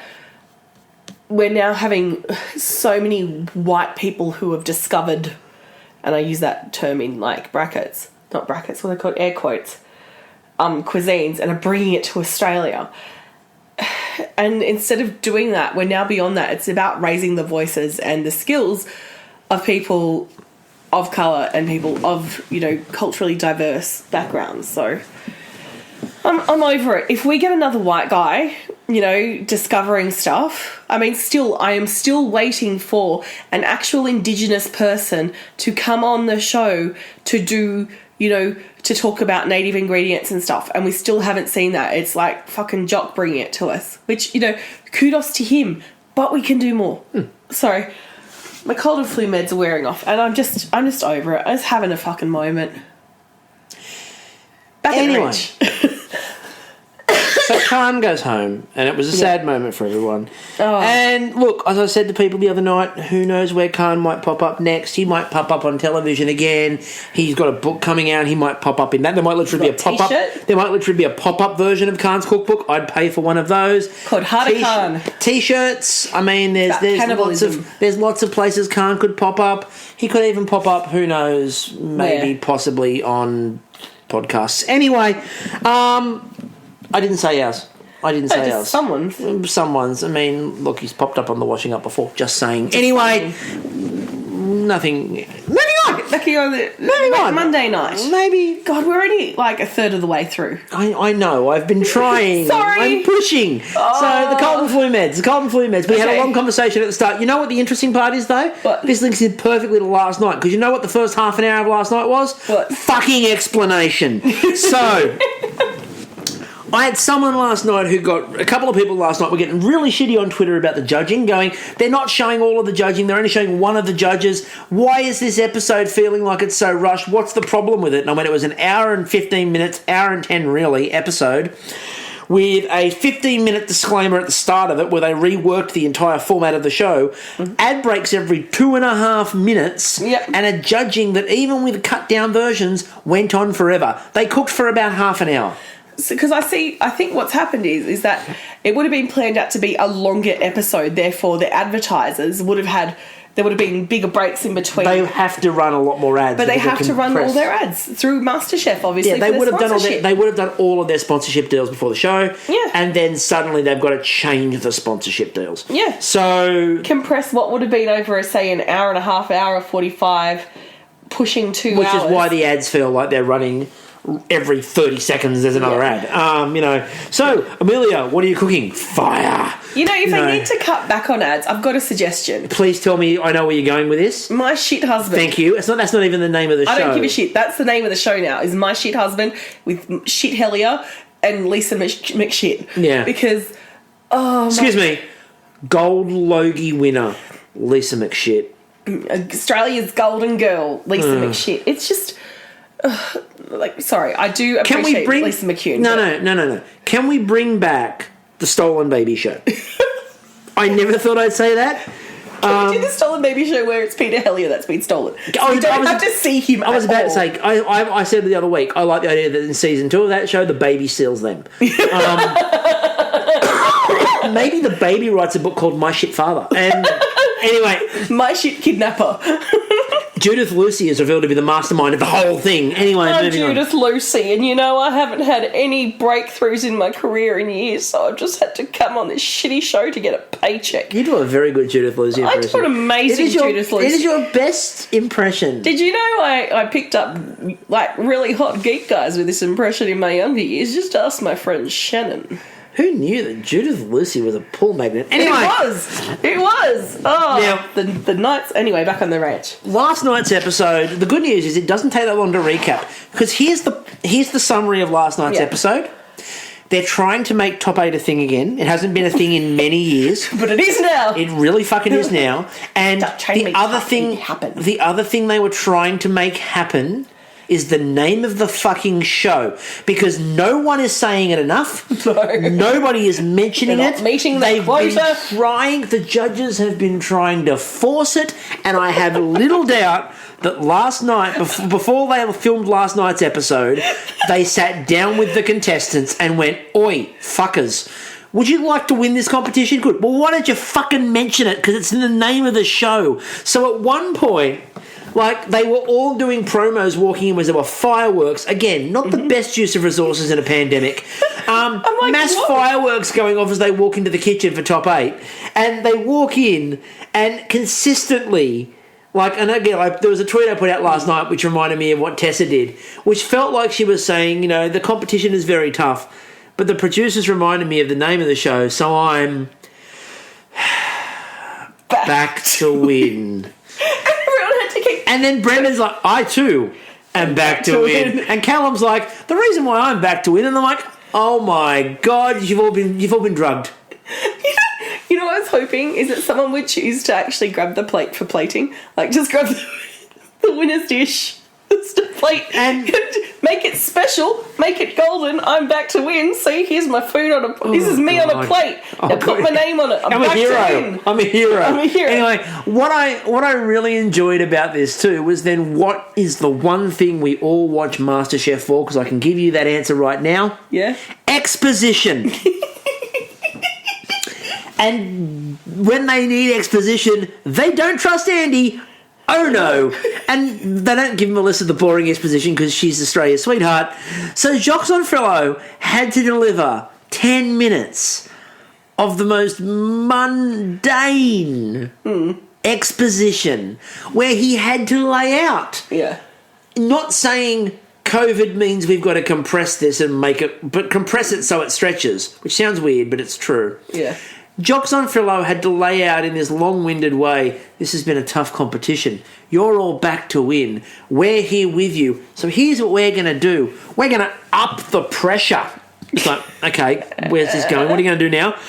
we're now having so many white people who have discovered, and I use that term in like brackets, not brackets, what are they called, air quotes, cuisines, and are bringing it to Australia. And instead of doing that, we're now beyond that. It's about raising the voices and the skills of people of colour and people of, culturally diverse backgrounds. So I'm over it. If we get another white guy, discovering stuff, I am still waiting for an actual Indigenous person to come on the show to do, to talk about native ingredients and stuff, and we still haven't seen that. It's like fucking Jock bringing it to us, which, kudos to him, but we can do more. Sorry, my cold and flu meds are wearing off, and I'm just over it. I was having a fucking moment. Back Anyway. at the ranch. So Khanh goes home, and it was a sad moment for everyone. Oh. And look, as I said to people the other night, who knows where Khanh might pop up next? He might pop up on television again. He's got a book coming out. He might pop up in that. There might literally be a pop-up. T-shirt? There might literally be a pop-up version of Khan's cookbook. I'd pay for one of those. Called Heart of Khanh. T-shirts. I mean, there's cannibalism. lots of places Khanh could pop up. He could even pop up. Who knows? Maybe possibly on podcasts. Anyway, I didn't say ours. Ours. Someone's. I mean, look, he's popped up on the washing up before. Just saying. Anyway, nothing. Moving on. Monday night. Maybe. God, we're only like a third of the way through. I know. I've been trying. Sorry. I'm pushing. Oh. So the cold and flu meds. We had a long conversation at the start. You know what the interesting part is, though? What? This links in perfectly to last night. Because you know what the first half an hour of last night was? What? Fucking explanation. So... I had someone last night a couple of people last night were getting really shitty on Twitter about the judging, going, they're not showing all of the judging, they're only showing one of the judges. Why is this episode feeling like it's so rushed? What's the problem with it? And I mean, it was an hour and 15 minutes, hour and 10 really, episode, with a 15-minute disclaimer at the start of it where they reworked the entire format of the show, ad breaks every 2.5 minutes, and a judging that even with cut-down versions went on forever. They cooked for about half an hour. Because I think what's happened is that it would have been planned out to be a longer episode, therefore the advertisers there would have been bigger breaks in between. They have to run a lot more ads. But they have to run all their ads through Masterchef, obviously. Yeah, they would have done all of their sponsorship deals before the show. Yeah. And then suddenly they've got to change the sponsorship deals. Yeah. So compress what would have been over, say, an hour and a half, hour 45, pushing 2 hours. Which is why the ads feel like they're running every 30 seconds there's another ad. So, Amelia, what are you cooking? Fire. If I need to cut back on ads, I've got a suggestion. Please tell me I know where you're going with this. My Shit Husband. Thank you. That's not even the name of the show. I don't give a shit. That's the name of the show now, is My Shit Husband with Shit Hellier and Lisa McShit. Yeah. Because, Excuse me. Gold Logie winner, Lisa McShit. Australia's golden girl, Lisa McShit. It's just... sorry, I do appreciate Lisa McCune. No. Can we bring back the Stolen Baby show? I never thought I'd say that. Can we do the Stolen Baby show where it's Peter Hellier that's been stolen? So we don't have to see him I was about to say, I said the other week, I like the idea that in season 2 of that show, the baby steals them. Maybe the baby writes a book called My Shit Father. And anyway... My Shit Kidnapper. Judith Lucy is revealed to be the mastermind of the whole thing. Anyway, I'm Judith Lucy, and I haven't had any breakthroughs in my career in years, so I've just had to come on this shitty show to get a paycheck. You do a very good Judith Lucy impression. I do an amazing Judith Lucy. It is your best impression. Did you know I picked up really hot geek guys with this impression in my younger years? Just ask my friend Shannon. Who knew that Judith Lucy was a pull magnet? Anyway. It was. Oh, now, the nights... Anyway, back on the ranch. Last night's episode, the good news is it doesn't take that long to recap, because here's the summary of last night's episode. They're trying to make Top 8 a thing again. It hasn't been a thing in many years. But it is now. It really fucking is now. And the other thing they were trying to make happen is the name of the fucking show, because no one is saying it enough. No. Nobody is mentioning it. Meeting They've quota. been trying. The judges have been trying to force it, and I have little doubt that last night, before they filmed last night's episode, they sat down with the contestants and went, "Oi, fuckers, would you like to win this competition? Good. Well, why don't you fucking mention it? Because it's in the name of the show." So at one point, they were all doing promos walking in as there were fireworks. Again, not the best use of resources in a pandemic. Mass fireworks going off as they walk into the kitchen for Top 8. And they walk in and consistently... and again, there was a tweet I put out last night which reminded me of what Tessa did, which felt like she was saying, the competition is very tough, but the producers reminded me of the name of the show, so I'm... back to win. And then Brendan's like, I too am back to win. And Callum's like, the reason why I'm back to win. And I'm like, oh my God, you've all been drugged. You know what I was hoping is that someone would choose to actually grab the plate for plating. Just grab the winner's dish. Just a plate and make it special, make it golden. I'm back to win. See, here's my food on a. This is me on a plate. I put my name on it. I'm back a hero. To win. I'm a hero. I'm a hero. Anyway, what I really enjoyed about this too was then what is the one thing we all watch MasterChef for? Because I can give you that answer right now. Yeah. Exposition. And when they need exposition, they don't trust Andy. Oh no. And they don't give Melissa the boring exposition because she's Australia's sweetheart. So Jacques Onfrello had to deliver 10 minutes of the most mundane exposition where he had to lay out. Yeah. Not saying COVID means we've got to compress this and make it, but compress it so it stretches, which sounds weird, but it's true. Yeah. Jacques Onfrello had to lay out in this long-winded way, this has been a tough competition. You're all back to win. We're here with you. So here's what we're going to do. We're going to up the pressure. It's like, okay, where's this going? What are you going to do now?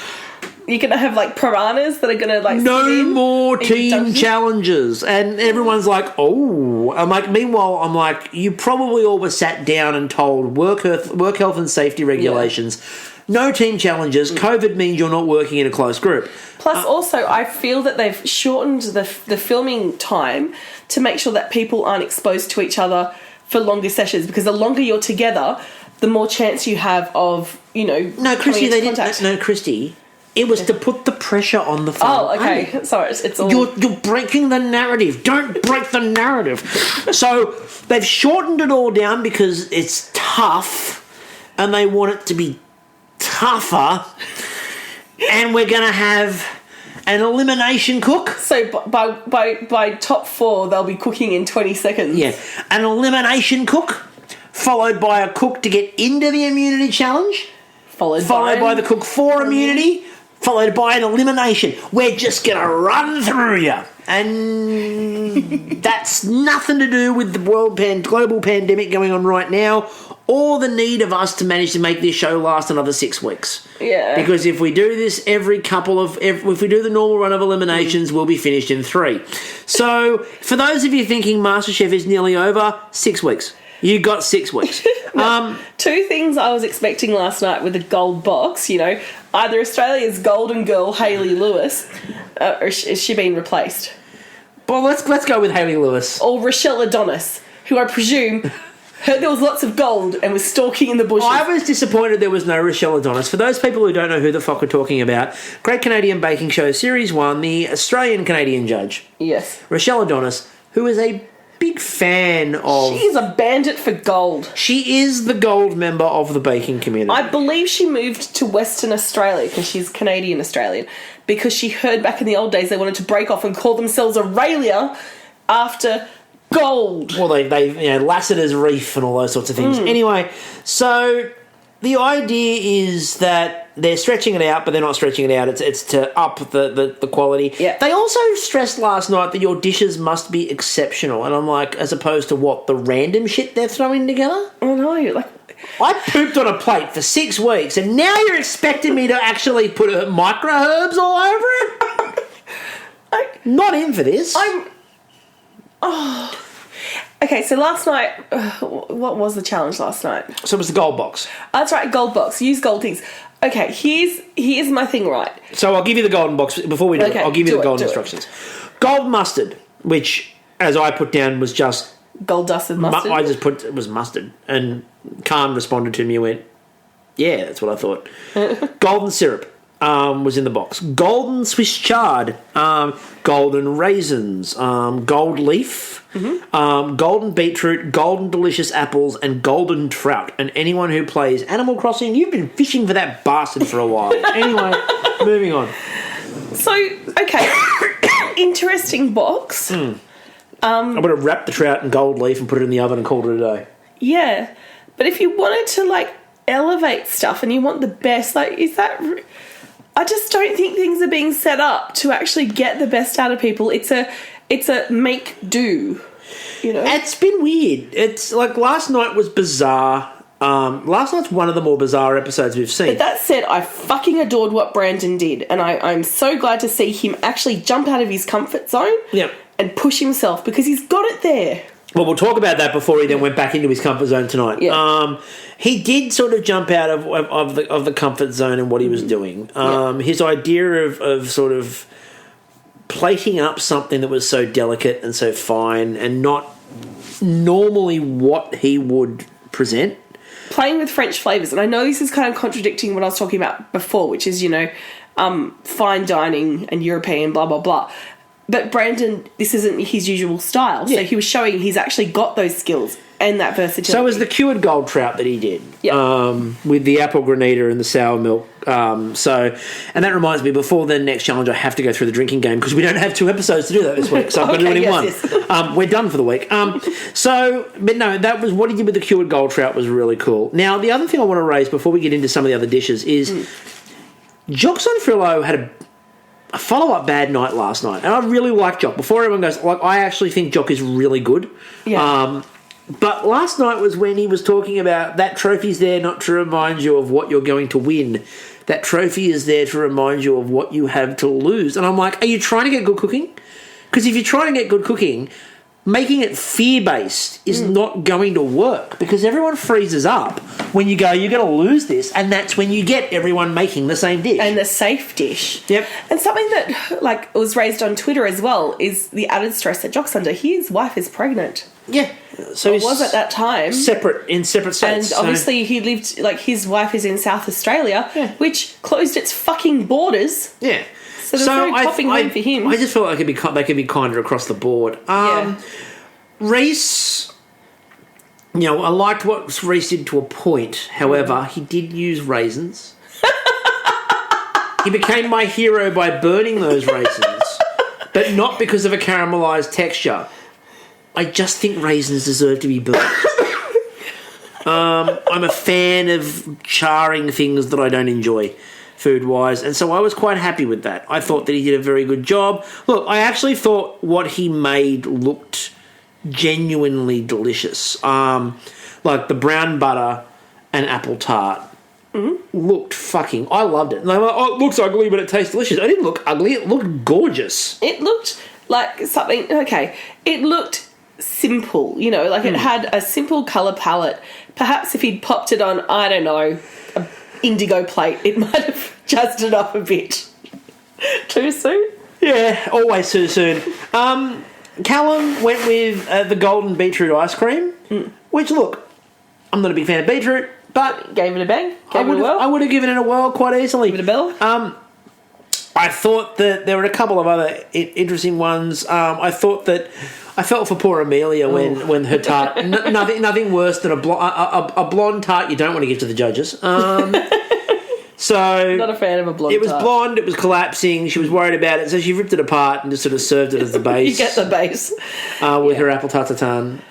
You're going to have piranhas that are going to no more team challenges. And everyone's like, oh. Meanwhile, I'm like, you probably all were sat down and told work health and safety regulations. Yeah. No team challenges. COVID means you're not working in a close group. Plus, also, I feel that they've shortened the filming time to make sure that people aren't exposed to each other for longer sessions, because the longer you're together, the more chance you have of, No, Kristie, they didn't. No, Kristie. It was to put the pressure on the film. Oh, okay. Sorry, it's all... You're breaking the narrative. Don't break the narrative. So they've shortened it all down because it's tough and they want it to be tougher, and we're going to have an elimination cook. So by top 4, they'll be cooking in 20 seconds. Yeah, an elimination cook followed by a cook to get into the immunity challenge, Followed by the cook for immunity, followed by an elimination. We're just going to run through you. And that's nothing to do with the global pandemic going on right now, or the need of us to manage to make this show last another 6 weeks. Yeah. Because if we do this if we do the normal run of eliminations, we'll be finished in 3. So, for those of you thinking MasterChef is nearly over, 6 weeks. You got 6 weeks. Two things I was expecting last night with the gold box, either Australia's golden girl, Hayley Lewis, or is she being replaced? Well, let's go with Hayley Lewis. Or Rochelle Adonis, who I presume heard there was lots of gold and was stalking in the bushes. I was disappointed there was no Rochelle Adonis. For those people who don't know who the fuck we're talking about, Great Canadian Baking Show Series 1, the Australian-Canadian judge. Yes. Rochelle Adonis, who is a big fan of... She's a bandit for gold. She is the gold member of the baking community. I believe she moved to Western Australia because she's Canadian-Australian, because she heard back in the old days they wanted to break off and call themselves Aurelia after gold. Well, they Lassiter's Reef and all those sorts of things. Anyway, so the idea is that they're stretching it out, but they're not stretching it out. It's to up the quality. Yeah. They also stressed last night that your dishes must be exceptional, and I'm like, as opposed to what, the random shit they're throwing together? I know, I pooped on a plate for 6 weeks, and now you're expecting me to actually put micro herbs all over it? Not in for this. Okay, so last night, what was the challenge last night? So it was the gold box. That's right, gold box. Use gold things. Okay, here's my thing, right? So I'll give you the golden box before we do it. I'll give you the golden instructions. Gold mustard, which, as I put down, was just gold dusted mustard. I just put it was mustard, and Khanh responded to me and went, "Yeah, that's what I thought." Golden syrup was in the box. Golden Swiss chard, golden raisins, gold leaf. Golden beetroot, golden delicious apples, and golden trout. And anyone who plays Animal Crossing, you've been fishing for that bastard for a while. Anyway, moving on. So, okay, interesting box. I'm going to wrap the trout in gold leaf and put it in the oven and call it a day. Yeah, but if you wanted to elevate stuff and you want the best, is that? I just don't think things are being set up to actually get the best out of people. It's a make do, It's been weird. It's like last night was bizarre. Last night's one of the more bizarre episodes we've seen. But that said, I fucking adored what Brandon did, and I'm so glad to see him actually jump out of his comfort zone and push himself, because he's got it there. Well, we'll talk about that before he then went back into his comfort zone tonight. Yeah. He did sort of jump out of the comfort zone and what he was doing. His idea of sort of plating up something that was so delicate and so fine and not normally what he would present. Playing with French flavours, and I know this is kind of contradicting what I was talking about before, which is, fine dining and European, blah, blah, blah. But Brandon, this isn't his usual style. So he was showing he's actually got those skills and that versatility. So was the cured gold trout that he did with the apple granita and the sour milk. And that reminds me, before the next challenge, I have to go through the drinking game because we don't have 2 episodes to do that this week. So I've got to do it in one. Yes. We're done for the week. But no, that was what he did with the cured gold trout was really cool. Now, the other thing I want to raise before we get into some of the other dishes is Jock Sonfrillo had a follow-up bad night last night, and I really like Jock. Before everyone goes, I actually think Jock is really good. Yeah. But last night was when he was talking about that trophy's there not to remind you of what you're going to win. That trophy is there to remind you of what you have to lose. And I'm like, are you trying to get good cooking? Because if you're trying to get good cooking, making it fear-based is not going to work, because everyone freezes up when you go, you're going to lose this, and that's when you get everyone making the same dish. And the safe dish. Yep. And something that was raised on Twitter as well is the added stress that Jock's under. His wife is pregnant. Yeah. So it was at that time. In separate states. And obviously he lived, his wife is in South Australia, which closed its fucking borders. Yeah. So there's no popping home for him. I just felt like they could be kinder across the board. Reece, I liked what Reece did to a point. However, he did use raisins. He became my hero by burning those raisins, but not because of a caramelised texture. I just think raisins deserve to be burnt. I'm a fan of charring things that I don't enjoy food-wise, and so I was quite happy with that. I thought that he did a very good job. Look, I actually thought what he made looked genuinely delicious. Like the brown butter and apple tart looked fucking... I loved it. And they were like, oh, it looks ugly, but it tastes delicious. It didn't look ugly. It looked gorgeous. It looked like something... Okay, it looked simple, you know, like it had a simple colour palette. Perhaps if he'd popped it on, I don't know, an indigo plate, it might have jazzed it up a bit. Too soon? Yeah, always too soon. Callum went with the golden beetroot ice cream, which, look, I'm not a big fan of beetroot, but... Gave it a bang? Gave it a whirl? I would have given it a whirl quite easily. Give it a bell? I thought that there were a couple of other interesting ones. I thought that... I felt for poor Amelia when her tart... nothing worse than a blonde tart you don't want to give to the judges. So not a fan of a blonde It was tart. blonde, it was collapsing, she was worried about it, so she ripped it apart and just sort of served it as the base. You get the base. With her apple tartatan.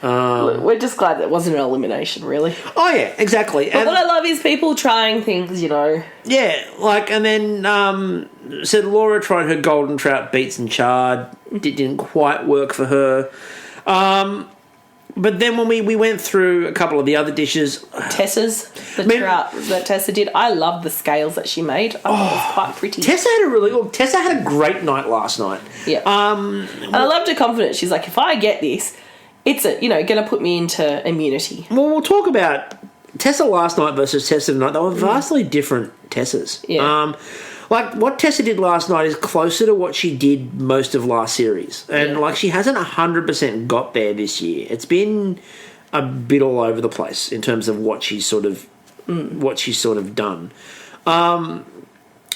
We're just glad that wasn't an elimination, really. Oh, yeah, exactly. But what I love is people trying things, you know. Yeah, like, and then said Laura tried her golden trout beets and chard. It didn't quite work for her. But then when we went through a couple of the other dishes... Tessa's, trout that Tessa did. I love the scales that she made. I thought it was quite pretty. Tessa had a great night last night. Yeah. And I loved her confidence. She's like, if I get this, it's going to put me into immunity. Well, we'll talk about Tessa last night versus Tessa tonight. They were vastly different Tessas. Yeah. Like, what Tessa did last night is closer to what she did most of last series. And, like, she hasn't 100% got there this year. It's been a bit all over the place in terms of what she's sort of done.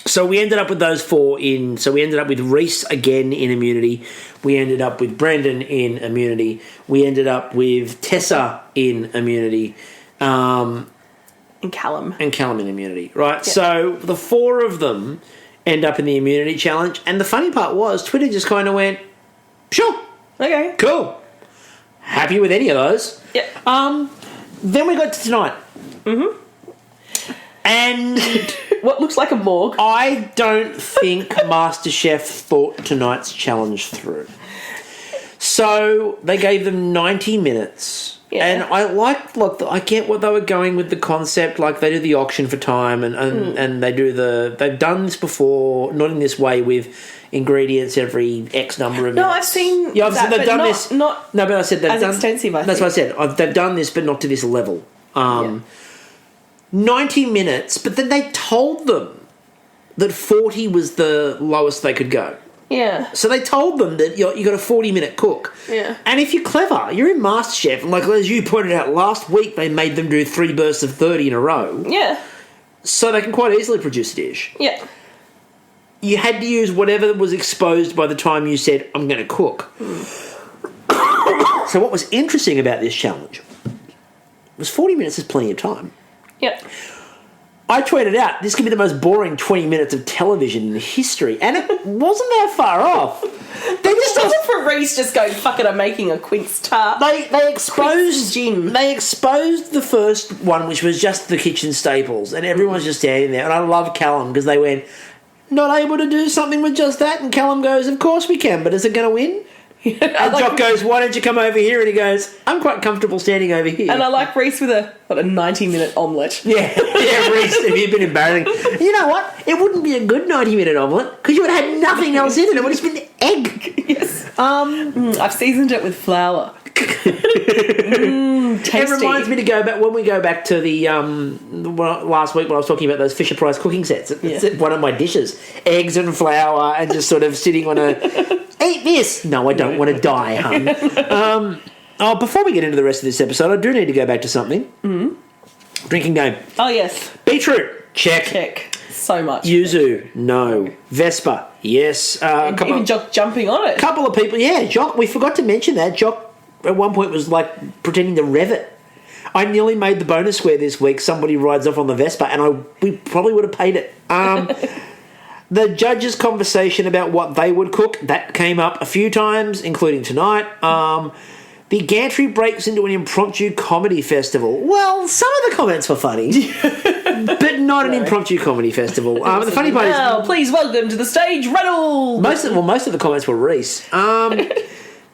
So we ended up with those four in... So we ended up with Reece again in immunity. We ended up with Brendan in immunity. We ended up with Tessa in immunity. And Callum. And Callum in immunity, right? Yep. So the four of them end up in the immunity challenge. And the funny part was Twitter just kind of went, sure. Okay. Cool. Happy with any of those. Yeah. Then we got to tonight. And... what looks like a morgue. I don't think Masterchef thought tonight's challenge through. So they gave them 90 minutes. Yeah. And I get what they were going with the concept. Like, they do the auction for time and they've done this before, not in this way, with ingredients every X number of minutes. No, I've seen yeah, that, they've done not, this. Not no, but I said they've as done extensive, I That's think. what I said. They've done this, but not to this level. 90 minutes, but then they told them that 40 was the lowest they could go. Yeah. So they told them that you got a 40-minute cook. Yeah. And if you're clever, you're in MasterChef, and like as you pointed out last week, they made them do 3 bursts of 30 in a row. Yeah. So they can quite easily produce a dish. Yeah. You had to use whatever was exposed by the time you said, I'm going to cook. So what was interesting about this challenge was 40 minutes is plenty of time. Yeah. I tweeted out, this could be the most boring 20 minutes of television in history. And it wasn't that far off. They just wasn't for Reece just going, fuck it, I'm making a quince tart. They exposed gin. They exposed the first one, which was just the kitchen staples, and everyone's just standing there. And I love Callum because they went, not able to do something with just that. And Callum goes, of course we can, but is it going to win? And Jock goes, why don't you come over here? And he goes, I'm quite comfortable standing over here. And I like Reece with a 90-minute omelette. Yeah, Reece, if you'd been embarrassing. You know what? It wouldn't be a good 90-minute omelette because you would have had nothing else in it. It would have just been egg. Yes. I've seasoned it with flour. Tasty. It reminds me to go back when we go back to the last week when I was talking about those Fisher Price cooking sets. It's one of my dishes: eggs and flour, and just sort of sitting on a eat this. No, I don't want to die, hun. Before we get into the rest of this episode, I do need to go back to something. Drinking game. Oh yes. Beetroot. Check. So much. Yuzu. No. Vespa. Yes. Even Jock jumping on it. A couple of people. Yeah, Jock. We forgot to mention that Jock at one point was like pretending to rev it. I nearly made the bonus square this week. Somebody rides off on the Vespa, and we probably would have paid it. The judges' conversation about what they would cook, that came up a few times, including tonight. The gantry breaks into an impromptu comedy festival. Well, some of the comments were funny, but not an impromptu comedy festival. The funny part is, please welcome to the stage, Reynolds. Most of the comments were Reece. The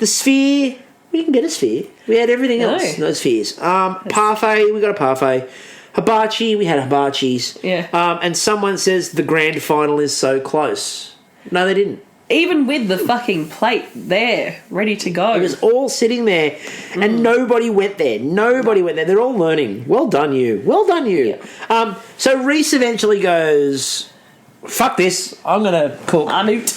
sphere, we didn't get a sphere. We had everything else. No spheres. Parfait, we got a parfait. Hibachi, we had hibachis. Yeah. And someone says the grand final is so close. No, they didn't. Even with the fucking plate there, ready to go. It was all sitting there, and nobody went there. Nobody went there. They're all learning. Well done, you. Well done, you. Yeah. So Reece eventually goes, fuck this, I'm going to cook. I'm out.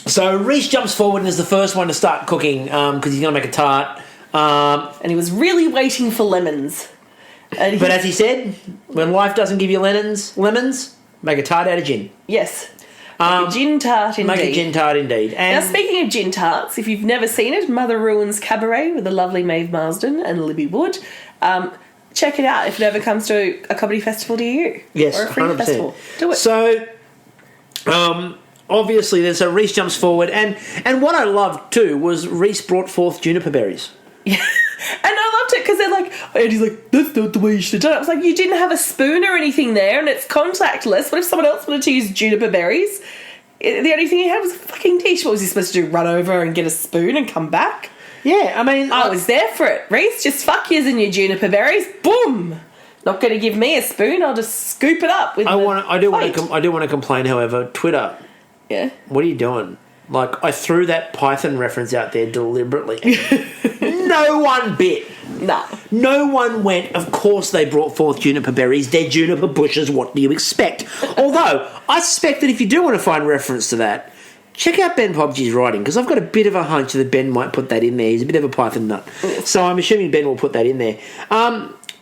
So Reece jumps forward and is the first one to start cooking because he's going to make a tart. And he was really waiting for lemons. But as he said, when life doesn't give you lemons, make a tart out of gin. Yes. Make a gin tart indeed. Make a gin tart indeed. And now, speaking of gin tarts, if you've never seen it, Mother Ruins Cabaret with the lovely Maeve Marsden and Libby Wood, check it out if it ever comes to a comedy festival near you. Yes, or a free 100%. festival. Do it. So, obviously, so Reece jumps forward, and what I loved too was Reece brought forth juniper berries. Yeah. And I loved it because they're like, and he's like, that's not the way you should have done it. I was like, you didn't have a spoon or anything there, and it's contactless. What if someone else wanted to use juniper berries? The only thing he had was a fucking dish. What was he supposed to do? Run over and get a spoon and come back? Yeah, I mean, I was there for it. Reece, just fuck yous and your juniper berries. Boom. Not going to give me a spoon. I'll just scoop it up with. I do want to complain. However, Twitter. Yeah. What are you doing? Like, I threw that Python reference out there deliberately. No one bit. Nah. No one went, of course they brought forth juniper berries. They're juniper bushes. What do you expect? Although, I suspect that if you do want to find reference to that, check out Ben Pobgy's writing, because I've got a bit of a hunch that Ben might put that in there. He's a bit of a Python nut. So I'm assuming Ben will put that in there.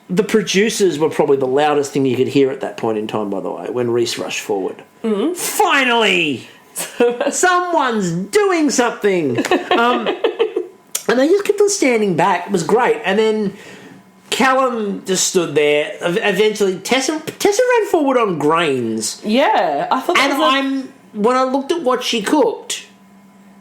The producers were probably the loudest thing you could hear at that point in time, by the way, when Reece rushed forward. Mm-hmm. Finally! Someone's doing something! And they just kept on standing back. It was great. And then Callum just stood there. Eventually, Tessa ran forward on grains. Yeah, I thought that And when I looked at what she cooked...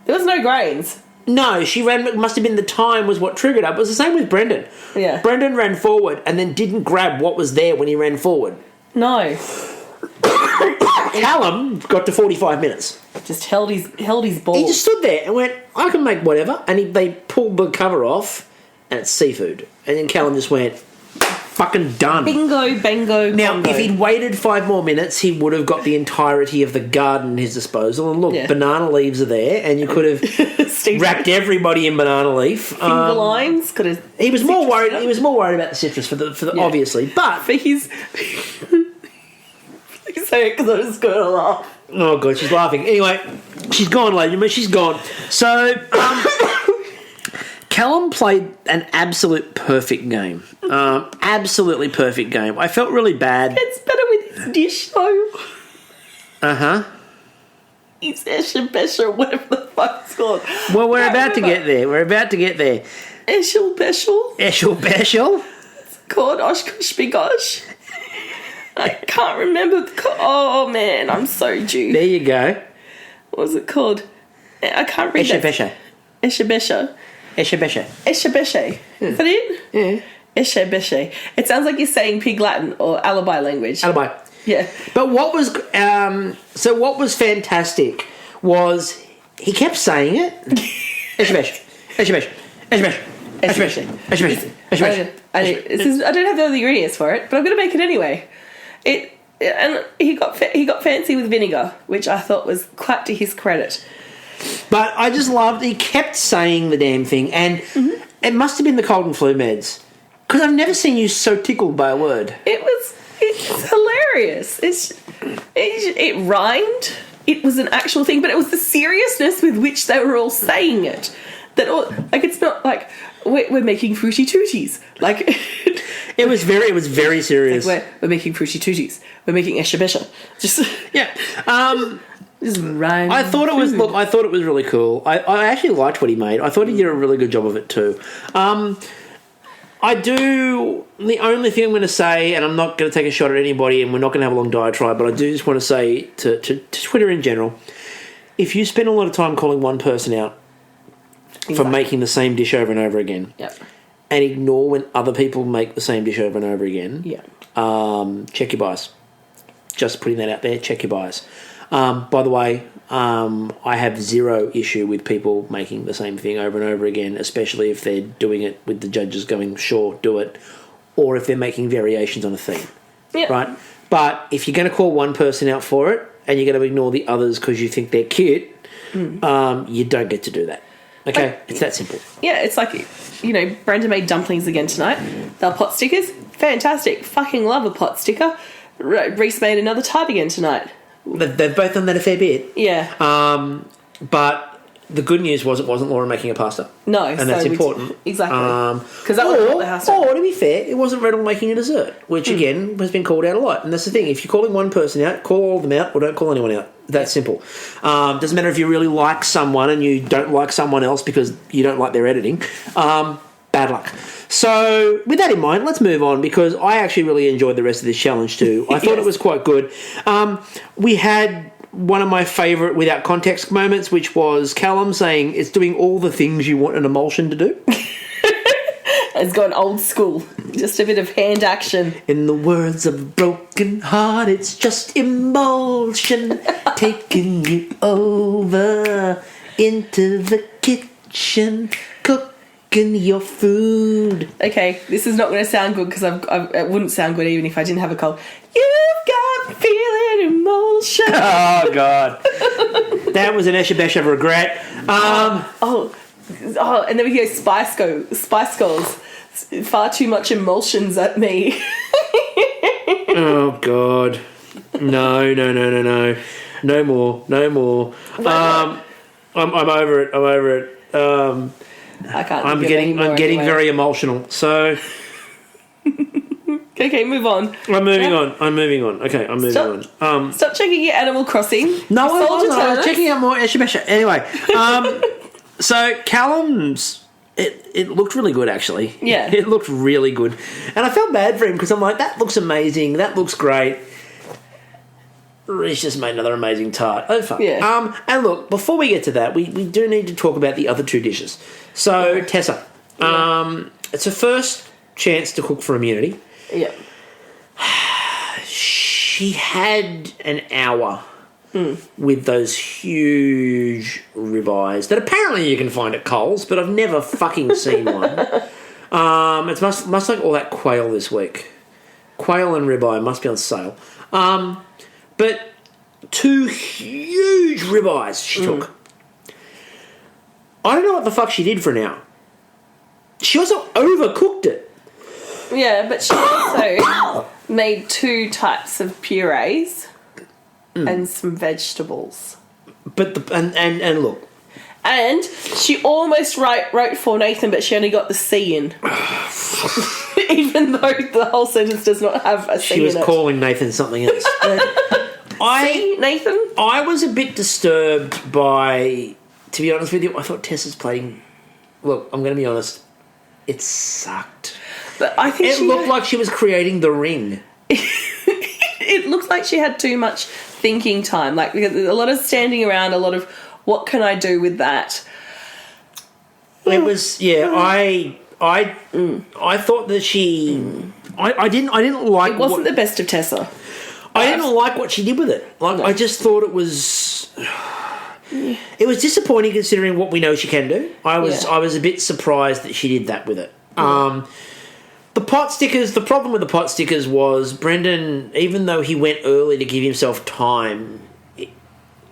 There was no grains. No, she ran... It must have been the time was what triggered her. It was the same with Brendan. Yeah. Brendan ran forward and then didn't grab what was there when he ran forward. No. Callum got to 45 minutes. Just held his ball. He just stood there and went, I can make whatever. And they pulled the cover off, and it's seafood. And then Callum just went, fucking done. Bingo, bango, Now, bongo. if he'd waited 5 more minutes, he would have got the entirety of the garden at his disposal. And look, banana leaves are there, and you could have wrapped everybody in banana leaf. Finger lines could have. He was more worried. He was more worried about the citrus for the obviously, but for his. Please say it because I was going to laugh. Oh god, she's laughing. Anyway, she's gone, lady. She's gone. So, Callum played an absolute perfect game. Absolutely perfect game. I felt really bad. It's better with his dish though. He's Esha whatever the fuck it's called. Well, we're about to get there. Eshel Beshel. It's called Oshkosh Bigosh. I can't remember. Oh man, I'm so due. There you go. What was it called? I can't read that. Eshabesha. Eshabeshe. Is that it? Yeah. Eshabeshe. It sounds like you're saying pig Latin or alibi language. Alibi. Yeah. But what was fantastic was he kept saying it. Eshabesh. I don't have all the ingredients for it, but I'm going to make it anyway. And he got fancy with vinegar, which I thought was quite to his credit. But I just loved, he kept saying the damn thing, and it must have been the cold and flu meds, because I've never seen you so tickled by a word. It's hilarious. It rhymed. It was an actual thing, but it was the seriousness with which they were all saying it. It's not like we're making fruity tooties. Like it was very serious. Like we're making fruity tooties. We're making eshabesha. Just yeah. Just rhyme. I thought it was really cool. I actually liked what he made. I thought he did a really good job of it too. The only thing I'm going to say, and I'm not going to take a shot at anybody, and we're not going to have a long diatribe, but I do just want to say to Twitter in general, if you spend a lot of time calling one person out for making the same dish over and over again. Yep. And ignore when other people make the same dish over and over again. Yeah. Check your bias. Just putting that out there. Check your bias. By the way, I have zero issue with people making the same thing over and over again, especially if they're doing it with the judges going, sure, do it, or if they're making variations on a theme. Yep. Right? But if you're going to call one person out for it and you're going to ignore the others because you think they're cute, you don't get to do that. Okay? It's that simple. Yeah, it's like, Brenda made dumplings again tonight. They're pot stickers. Fantastic. Fucking love a pot sticker. Reece made another tart again tonight. They've both done that a fair bit. Yeah. But the good news was it wasn't Laura making a pasta. No. And that's important. Exactly. Because that would the house. Or, to be fair, it wasn't Redall making a dessert, which, again, has been called out a lot. And that's the thing. If you're calling one person out, call all of them out or don't call anyone out. That's simple. Doesn't matter if you really like someone and you don't like someone else because you don't like their editing. Bad luck. So, with that in mind, let's move on because I actually really enjoyed the rest of this challenge too. I thought it was quite good. We had one of my favourite without context moments, which was Callum saying it's doing all the things you want an emulsion to do. It's gone old school. Just a bit of hand action. In the words of a broken heart, it's just emulsion taking you over into the kitchen, cooking your food. Okay, this is not going to sound good because it wouldn't sound good even if I didn't have a cold. You've got feeling emotion. Oh, God. That was an Esha-Besh of regret. And then we go Spice Girls. Far too much emulsions at me. Oh, God. No. No more. I'm over it. I can't. I'm getting very emotional. So... Okay, move on. I'm moving on. Okay, I'm moving on. Stop checking your Animal Crossing. No, I was checking out more Esha-Besha. Anyway, so Callum's... It looked really good, actually. Yeah. It looked really good. And I felt bad for him because I'm like, that looks amazing. That looks great. Reece just made another amazing tart. Oh, fuck. Yeah. And look, before we get to that, we do need to talk about the other two dishes. So, Tessa, it's her first chance to cook for Immunity. Yeah. She had an hour with those huge ribeyes that apparently you can find at Coles, but I've never fucking seen one. It's much like all that quail this week. Quail and ribeye must be on sale. But two huge ribeyes she took. I don't know what the fuck she did for an hour. She also overcooked it. Yeah, but she also made 2 types of purees and some vegetables. But and look. And she almost wrote for Nathan, but she only got the C in. Even though the whole sentence does not have a C in it. She was calling Nathan something else. See, Nathan? I was a bit disturbed by, to be honest with you, I thought Tessa's plating... Look, I'm going to be honest. It sucked. But I think it looked like she was creating the ring. It looked like she had too much thinking time. Like, a lot of standing around, a lot of, what can I do with that? It was, I thought that she... I didn't like... It wasn't the best of Tessa. I didn't like what she did with it. Like, no. I just thought it was... It was disappointing considering what we know she can do. I was a bit surprised that she did that with it. The pot stickers, the problem with the pot stickers was Brendan, even though he went early to give himself time,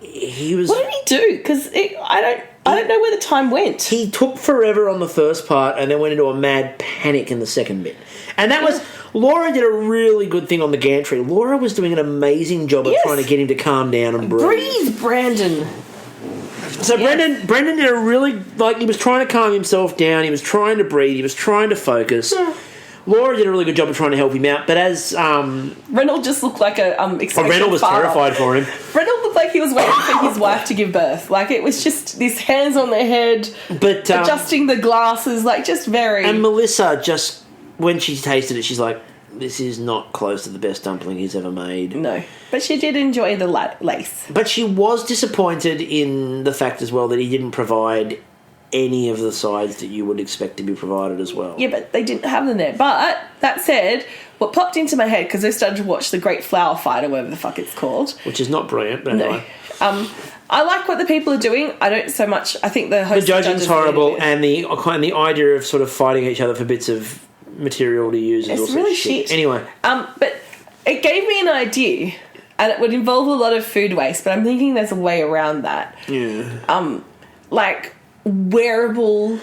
he was... What did he do? Because I don't know where the time went. He took forever on the first part and then went into a mad panic in the second bit. And that was... Laura did a really good thing on the gantry. Laura was doing an amazing job of trying to get him to calm down and breathe. Breathe, Brandon. So Brendan did a really... Like, he was trying to calm himself down. He was trying to breathe. He was trying to focus. Yeah. Laura did a really good job of trying to help him out, but as... Reynolds just looked like a Reynolds was terrified for him. Reynolds looked like he was waiting for his wife to give birth. Like, it was just this hands on their head, but adjusting the glasses, like, just very... And Melissa just... When she tasted it, she's like, this is not close to the best dumpling he's ever made. No. But she did enjoy the lace. But she was disappointed in the fact as well that he didn't provide any of the sides that you would expect to be provided as well. Yeah, but they didn't have them there. But that said, what popped into my head, because I started to watch the Great Flower Fight or whatever the fuck it's called. Which is not brilliant, but anyway. No. I like what the people are doing. I don't so much. I think the host. The judging's horrible, and the idea of sort of fighting each other for bits of material to use is also really shit. shit. Anyway. But it gave me an idea, and it would involve a lot of food waste, but I'm thinking there's a way around that. Yeah. Like wearable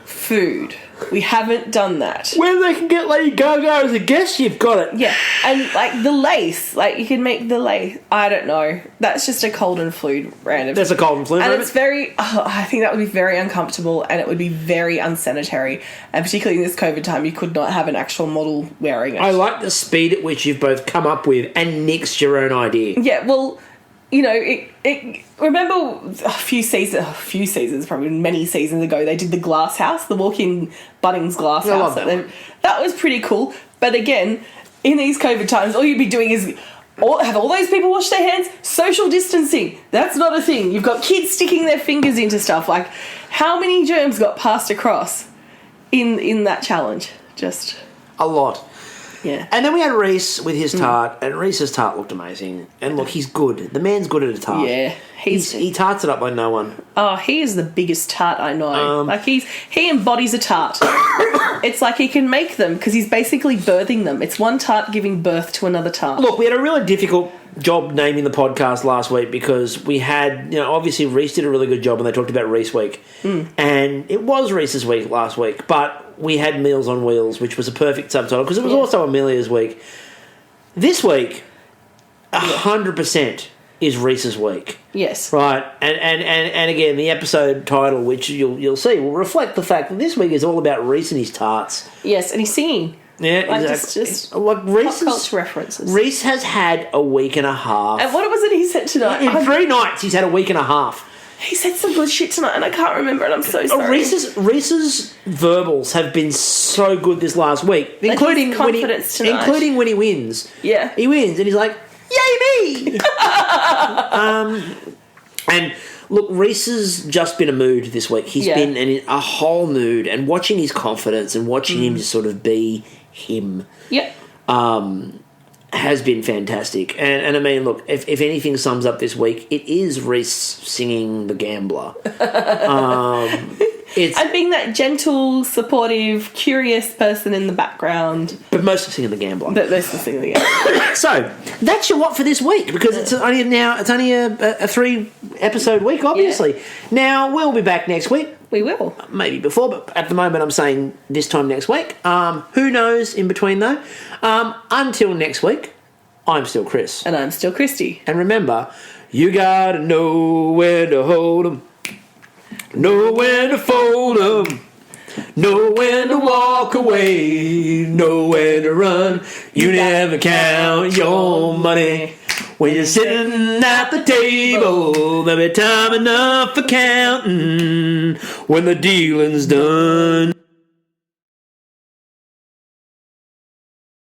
food. We haven't done that. Where they can get Lady Gaga as a guest, you've got it. Yeah, and like the lace, like you can make the lace. I don't know. That's just a cold and flu random. That's a cold and flu and moment. it's very. I think that would be very uncomfortable, and it would be very unsanitary. And particularly in this COVID time, you could not have an actual model wearing it. I like the speed at which you've both come up with and nixed your own idea. Yeah, well, you know, it remember a few seasons, probably many seasons ago, they did the glass house, the walk-in Bunnings glass I house. love that one. That was pretty cool. But again, in these COVID times, all you'd be doing is have all those people wash their hands. Social distancing, that's not a thing. You've got kids sticking their fingers into stuff. Like, how many germs got passed across in that challenge? Just a lot. Yeah. And then we had Reece with his tart, and Reece's tart looked amazing. And look, he's good. The man's good at a tart. Yeah. He tarts it up like no one. Oh, he is the biggest tart I know. Like he embodies a tart. It's like he can make them because he's basically birthing them. It's one tart giving birth to another tart. Look, we had a really difficult job naming the podcast last week because we had, obviously Reece did a really good job and they talked about Reece Week. And it was Reece's week last week, but we had Meals on Wheels, which was a perfect subtitle because it was also Amelia's week. This week, 100% is Reece's week. Yes. Right, and again, the episode title, which you'll see, will reflect the fact that this week is all about Reece and his tarts. Yes, and he's singing. Yeah, like exactly. Just like pop culture references. Reece has had a week and a half. And what was it he said tonight? In 3 nights, he's had a week and a half. He said some good shit tonight, and I can't remember it. I'm so sorry. Reece's verbals have been so good this last week, including tonight. When he wins. Yeah, he wins, and he's like, "Yay me!" And look, Reece has just been a mood this week. He's been in a whole mood, and watching his confidence and watching him just sort of be him. Yep. Has been fantastic. And I mean, look, if anything sums up this week, it is Reece singing The Gambler. And being that gentle, supportive, curious person in the background. But mostly singing The Gambler. Singing The Gambler. So, that's your what for this week, because it's only a 3-episode week, obviously. Yeah. Now, we'll be back next week. We will. Maybe before, but at the moment I'm saying this time next week. Who knows in between, though? Until next week, I'm still Chris. And I'm still Kristie. And remember, you gotta know when to hold 'em, know when to fold 'em, know when to walk away, know when to run. You never count your money. When you're sitting at the table, there'll be time enough for counting when the dealing's done.